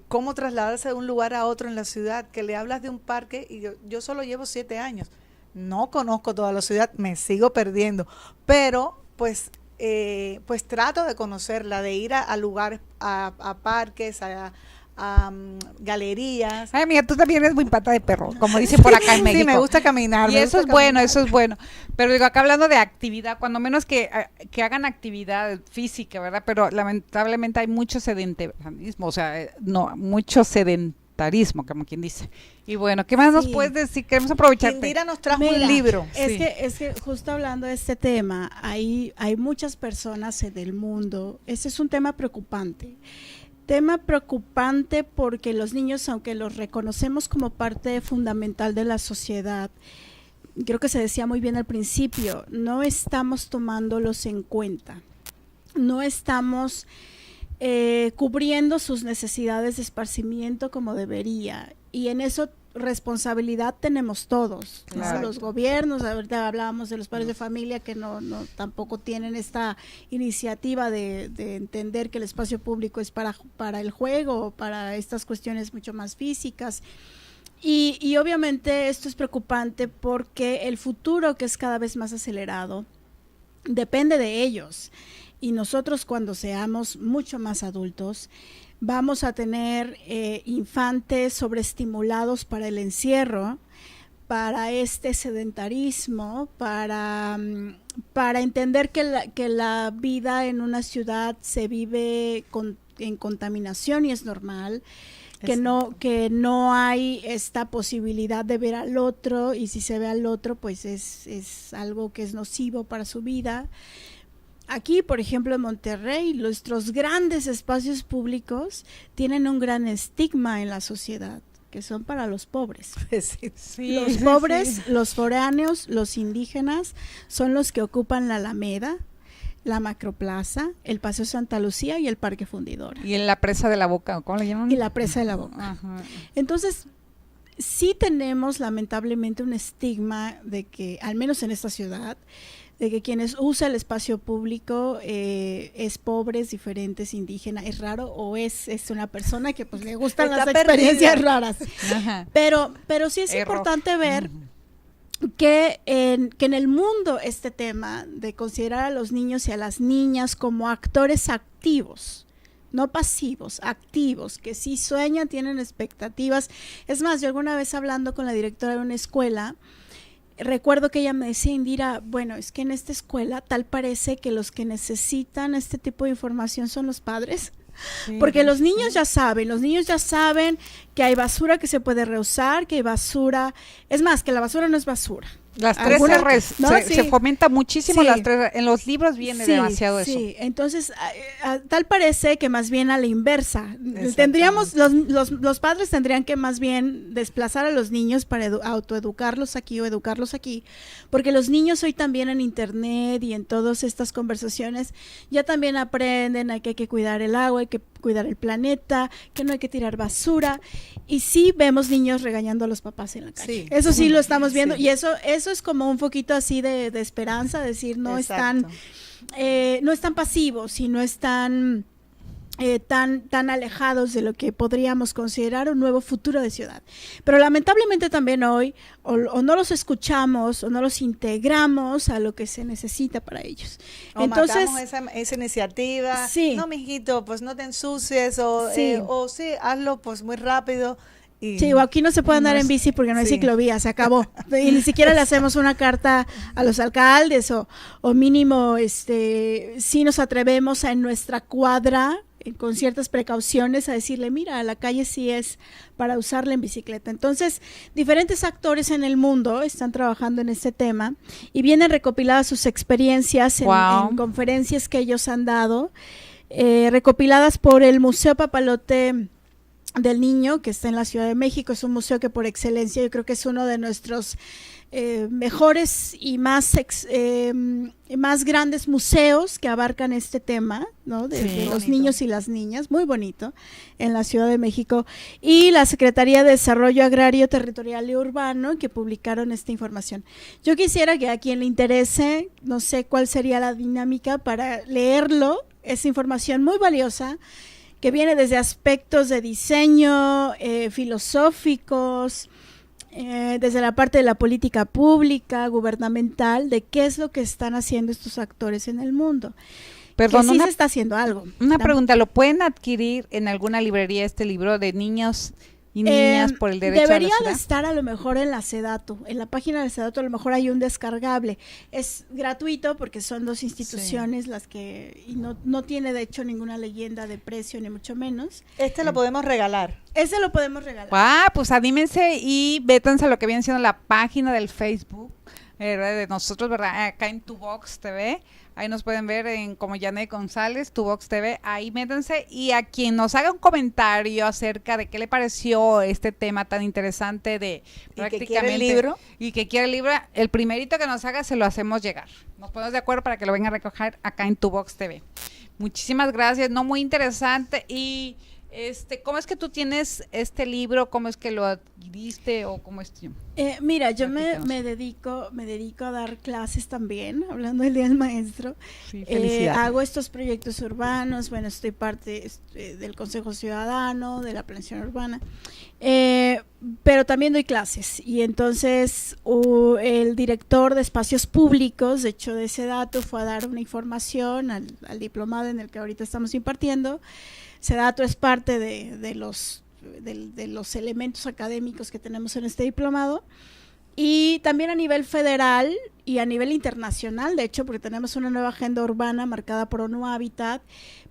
cómo trasladarse de un lugar a otro en la ciudad, que le hablas de un parque, y yo solo llevo 7 años, no conozco toda la ciudad, me sigo perdiendo, pero pues pues trato de conocerla, de ir a lugares, a parques, a galerías. Ay, mira, tú también eres muy pata de perro, como dicen por acá en México. Sí, me gusta caminar. Y eso es bueno, eso es bueno. Pero digo, acá hablando de actividad, cuando menos que hagan actividad física, ¿verdad? Pero lamentablemente hay mucho sedentarismo, o sea, no, mucho sedentarismo, como quien dice. Y bueno, ¿qué más nos puedes decir? Queremos aprovecharte. Indira nos trajo Mira, un libro. Es que justo hablando de este tema, hay muchas personas en el mundo, ese es un tema preocupante porque los niños, aunque los reconocemos como parte fundamental de la sociedad, creo que se decía muy bien al principio, no estamos tomándolos en cuenta, no estamos cubriendo sus necesidades de esparcimiento como debería, y en eso responsabilidad tenemos todos, ¿no? Los gobiernos, ahorita hablábamos de los padres de familia que no tampoco tienen esta iniciativa de entender que el espacio público es para el juego, para estas cuestiones mucho más físicas. Y obviamente esto es preocupante porque el futuro, que es cada vez más acelerado, depende de ellos. Y nosotros, cuando seamos mucho más adultos, vamos a tener infantes sobreestimulados para el encierro, para este sedentarismo, para entender que la vida en una ciudad se vive en contaminación y es normal, que no hay esta posibilidad de ver al otro, y si se ve al otro, pues es algo que es nocivo para su vida. Aquí, por ejemplo, en Monterrey, nuestros grandes espacios públicos tienen un gran estigma en la sociedad, que son para los pobres. Sí, los pobres, los foráneos, los indígenas, son los que ocupan la Alameda, la Macroplaza, el Paseo Santa Lucía y el Parque Fundidora. Y en la presa de la Boca, ¿cómo le llaman? Y la presa de la Boca. Ajá. Entonces, sí tenemos lamentablemente un estigma de que, al menos en esta ciudad, de que quienes usa el espacio público es pobre, es diferente, es indígena, es raro, o es una persona que pues le gustan las experiencias raras. Ajá. Pero sí es importante ver que en el mundo este tema de considerar a los niños y a las niñas como actores activos, no pasivos, activos, que sí sueñan, tienen expectativas. Es más, yo alguna vez hablando con la directora de una escuela, recuerdo que ella me decía, Indira, bueno, es que en esta escuela tal parece que los que necesitan este tipo de información son los padres. Sí, porque los niños ya saben que hay basura que se puede reusar, que hay basura, es más, que la basura no es basura. Las tres se fomenta muchísimo, sí. Las tres, en los libros viene demasiado eso. Sí, entonces tal parece que más bien a la inversa, tendríamos, los padres tendrían que más bien desplazar a los niños para autoeducarlos aquí o educarlos aquí, porque los niños hoy también en internet y en todas estas conversaciones ya también aprenden que hay que cuidar el agua, hay que cuidar el planeta, que no hay que tirar basura, y sí vemos niños regañando a los papás en la calle. Sí. Eso sí lo estamos viendo, y eso es como un poquito así de esperanza, decir no están pasivos y no están tan alejados de lo que podríamos considerar un nuevo futuro de ciudad. Pero lamentablemente también hoy o no los escuchamos o no los integramos a lo que se necesita para ellos. Entonces matamos esa iniciativa. Sí. No, mijito, pues no te ensucies o sí, hazlo pues muy rápido. Sí, o aquí no se puede andar en bici porque no hay ciclovía, se acabó. Y ni siquiera le hacemos una carta a los alcaldes o mínimo, sí nos atrevemos en nuestra cuadra, con ciertas precauciones, a decirle, mira, la calle sí es para usarla en bicicleta. Entonces, diferentes actores en el mundo están trabajando en este tema y vienen recopiladas sus experiencias en conferencias que ellos han dado, recopiladas por el Museo Papalote del Niño, que está en la Ciudad de México. Es un museo que por excelencia yo creo que es uno de nuestros mejores y más grandes museos que abarcan este tema, ¿no? De los niños y las niñas, muy bonito, en la Ciudad de México, y la Secretaría de Desarrollo Agrario, Territorial y Urbano, que publicaron esta información. Yo quisiera que a quien le interese, no sé cuál sería la dinámica para leerlo, es información muy valiosa, que viene desde aspectos de diseño, filosóficos, desde la parte de la política pública, gubernamental, de qué es lo que están haciendo estos actores en el mundo. Perdón, que sí se está haciendo algo. Una pregunta, ¿lo pueden adquirir en alguna librería este libro de niños y niñas por el derecho a la debería ciudad? de estar a lo mejor en la SEDATU, en la página de SEDATU a lo mejor hay un descargable, es gratuito porque son 2 instituciones las que, y no tiene de hecho ninguna leyenda de precio ni mucho menos. Lo podemos regalar. Ese lo podemos regalar. Pues anímense y vétanse a lo que viene siendo la página del Facebook de nosotros, ¿verdad? Acá en Tu Box TV. Ahí nos pueden ver como Janet González, Tu Box TV, ahí métanse, y a quien nos haga un comentario acerca de qué le pareció este tema tan interesante de prácticamente... que quiere el libro. Y que quiere el libro, el primerito que nos haga se lo hacemos llegar. Nos ponemos de acuerdo para que lo vengan a recoger acá en Tu Box TV. Muchísimas gracias, muy interesante. Y ¿cómo es que tú tienes este libro? ¿Cómo es que lo adquiriste o cómo es? Mira, yo me dedico a dar clases también, hablando del Día del Maestro. Sí, felicidades. Hago estos proyectos urbanos, bueno, estoy parte del Consejo Ciudadano, de la Planeación Urbana, pero también doy clases. Y entonces el director de espacios públicos, de hecho de SEDATU, fue a dar una información al diplomado en el que ahorita estamos impartiendo. SEDATU es parte de los elementos académicos que tenemos en este diplomado, y también a nivel federal y a nivel internacional, de hecho, porque tenemos una nueva agenda urbana marcada por ONU Habitat,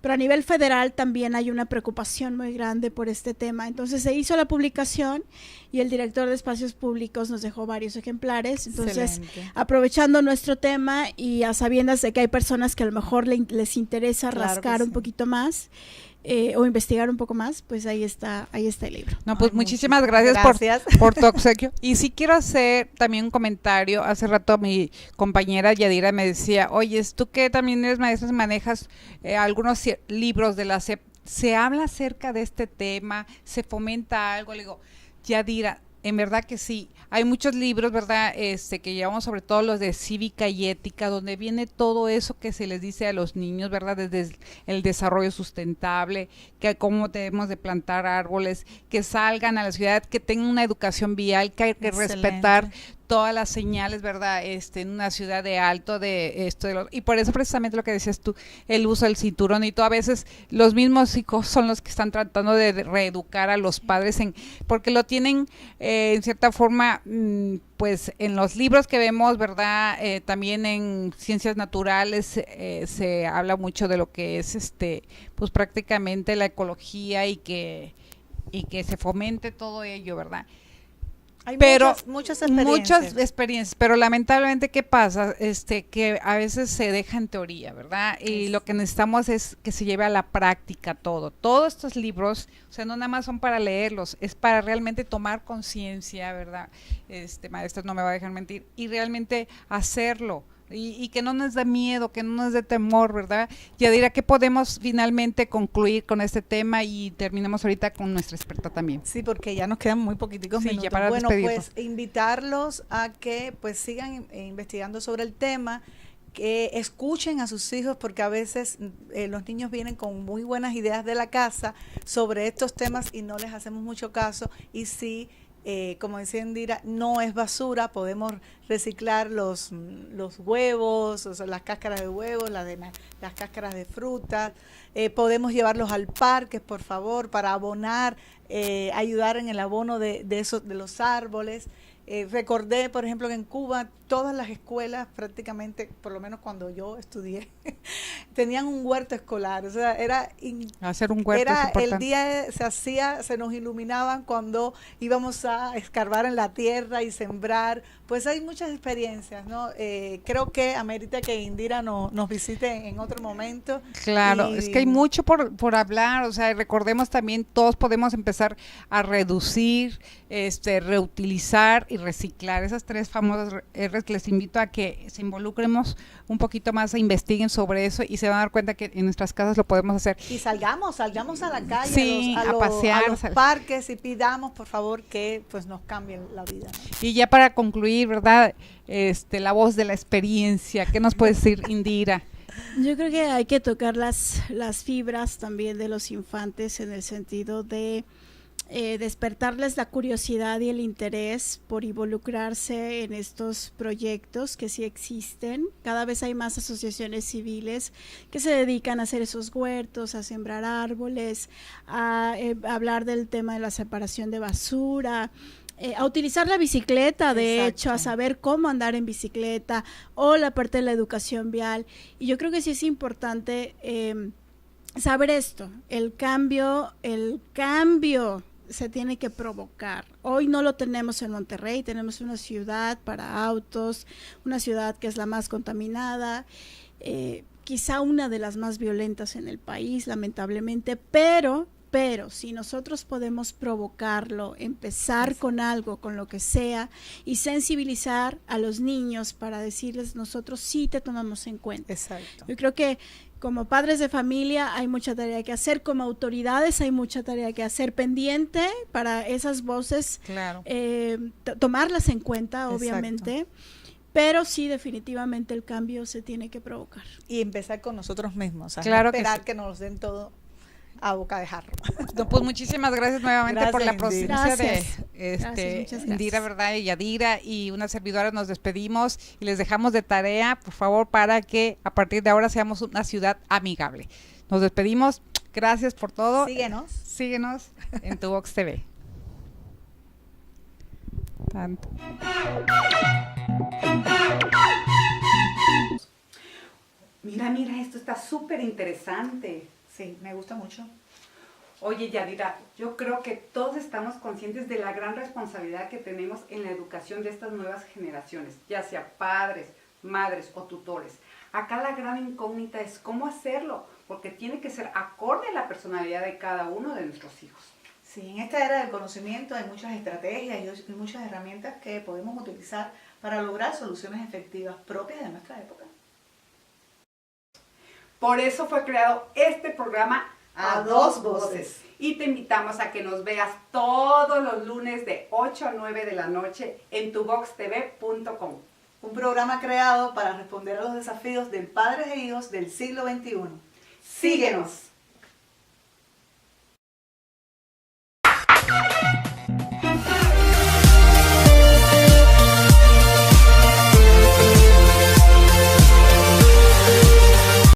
pero a nivel federal también hay una preocupación muy grande por este tema. Entonces se hizo la publicación y el director de espacios públicos nos dejó varios ejemplares. Entonces, aprovechando nuestro tema y a sabiendas de que hay personas que a lo mejor les interesa rascar un poquito más, o investigar un poco más, pues ahí está el libro. Pues muchísimas gracias. Por tu obsequio. Y sí quiero hacer también un comentario. Hace rato mi compañera Yadira me decía, oye, tú que también eres maestra, manejas algunos libros de la SEP, ¿se habla acerca de este tema? ¿Se fomenta algo? Le digo, Yadira, en verdad que sí, hay muchos libros, ¿verdad? Que llevamos, sobre todo los de cívica y ética, donde viene todo eso que se les dice a los niños, ¿verdad? Desde el desarrollo sustentable, que cómo debemos de plantar árboles, que salgan a la ciudad, que tengan una educación vial, que hay que respetar todas las señales, ¿verdad? En una ciudad de alto, y por eso precisamente lo que decías tú, el uso del cinturón y todo, a veces los mismos hijos son los que están tratando de reeducar a los padres, porque lo tienen en cierta forma, pues en los libros que vemos, ¿verdad? También en ciencias naturales se habla mucho de lo que es pues prácticamente la ecología y que se fomente todo ello, ¿verdad? Hay pero muchas experiencias, pero lamentablemente, ¿qué pasa? Que a veces se deja en teoría, ¿verdad? Y lo que necesitamos es que se lleve a la práctica todo. Todos estos libros, o sea, no nada más son para leerlos, es para realmente tomar conciencia, ¿verdad? Maestro, no me va a dejar mentir, y realmente hacerlo. Y que no nos dé miedo, que no nos dé temor, ¿verdad? Yadira, ¿qué podemos finalmente concluir con este tema? Y terminemos ahorita con nuestra experta también. Sí, porque ya nos quedan muy poquiticos minutos. Ya para despedirnos. Pues invitarlos a que pues sigan investigando sobre el tema, que escuchen a sus hijos, porque a veces los niños vienen con muy buenas ideas de la casa sobre estos temas y no les hacemos mucho caso, y sí, como decía Indira, no es basura, podemos reciclar los huevos, o sea, las cáscaras de huevos, las cáscaras de frutas, podemos llevarlos al parque, por favor, para abonar, ayudar en el abono de los árboles. Recordé, por ejemplo, que en Cuba todas las escuelas prácticamente, por lo menos cuando yo estudié, tenían un huerto escolar. O sea, hacer un huerto es importante. El día se nos iluminaban cuando íbamos a escarbar en la tierra y sembrar. Pues hay muchas experiencias, ¿no? Creo que amerita que Indira nos visite en otro momento. Claro, es que hay mucho por hablar. O sea, recordemos también, todos podemos empezar a reducir, reutilizar y reciclar. Esas 3 famosas R's, les invito a que se involucremos un poquito más, a investiguen sobre eso, y se van a dar cuenta que en nuestras casas lo podemos hacer. Y salgamos a la calle, sí, a pasear, a los parques, y pidamos, por favor, que pues nos cambien la vida, ¿no? Y ya para concluir, ¿verdad? La voz de la experiencia, ¿qué nos puede decir Indira? Yo creo que hay que tocar las fibras también de los infantes, en el sentido de despertarles la curiosidad y el interés por involucrarse en estos proyectos que sí existen. Cada vez hay más asociaciones civiles que se dedican a hacer esos huertos, a sembrar árboles, a hablar del tema de la separación de basura, a utilizar la bicicleta, de Exacto. hecho, a saber cómo andar en bicicleta, o la parte de la educación vial. Y yo creo que sí es importante saber esto, el cambio se tiene que provocar. Hoy no lo tenemos en Monterrey, tenemos una ciudad para autos, una ciudad que es la más contaminada, quizá una de las más violentas en el país, lamentablemente, pero si nosotros podemos provocarlo, empezar con algo, con lo que sea, y sensibilizar a los niños para decirles, nosotros sí te tomamos en cuenta. Exacto. Yo creo que como padres de familia hay mucha tarea que hacer, como autoridades hay mucha tarea que hacer pendiente para esas voces, Claro. Tomarlas en cuenta, Exacto. obviamente, pero sí, definitivamente el cambio se tiene que provocar. Y empezar con nosotros mismos, o sea, Claro no que esperar sí. que nos den todo a boca de jarro. No, pues muchísimas gracias nuevamente por la Gracias, Indira. presencia Gracias. de Gracias, muchas gracias. Indira, ¿verdad? Y Yadira y una servidora. Nos despedimos y les dejamos de tarea, por favor, para que a partir de ahora seamos una ciudad amigable. Nos despedimos. Gracias por todo. Síguenos. Síguenos en Tu Vox TV. Tanto. Mira, esto está súper interesante. Sí, me gusta mucho. Oye, Yadira, yo creo que todos estamos conscientes de la gran responsabilidad que tenemos en la educación de estas nuevas generaciones, ya sea padres, madres o tutores. Acá la gran incógnita es cómo hacerlo, porque tiene que ser acorde a la personalidad de cada uno de nuestros hijos. Sí, en esta era del conocimiento hay muchas estrategias y muchas herramientas que podemos utilizar para lograr soluciones efectivas propias de nuestra época. Por eso fue creado este programa A Dos Voces. Y te invitamos a que nos veas todos los lunes de 8 a 9 de la noche en tuvoxtv.com. Un programa creado para responder a los desafíos del padres e hijos del siglo XXI. Síguenos.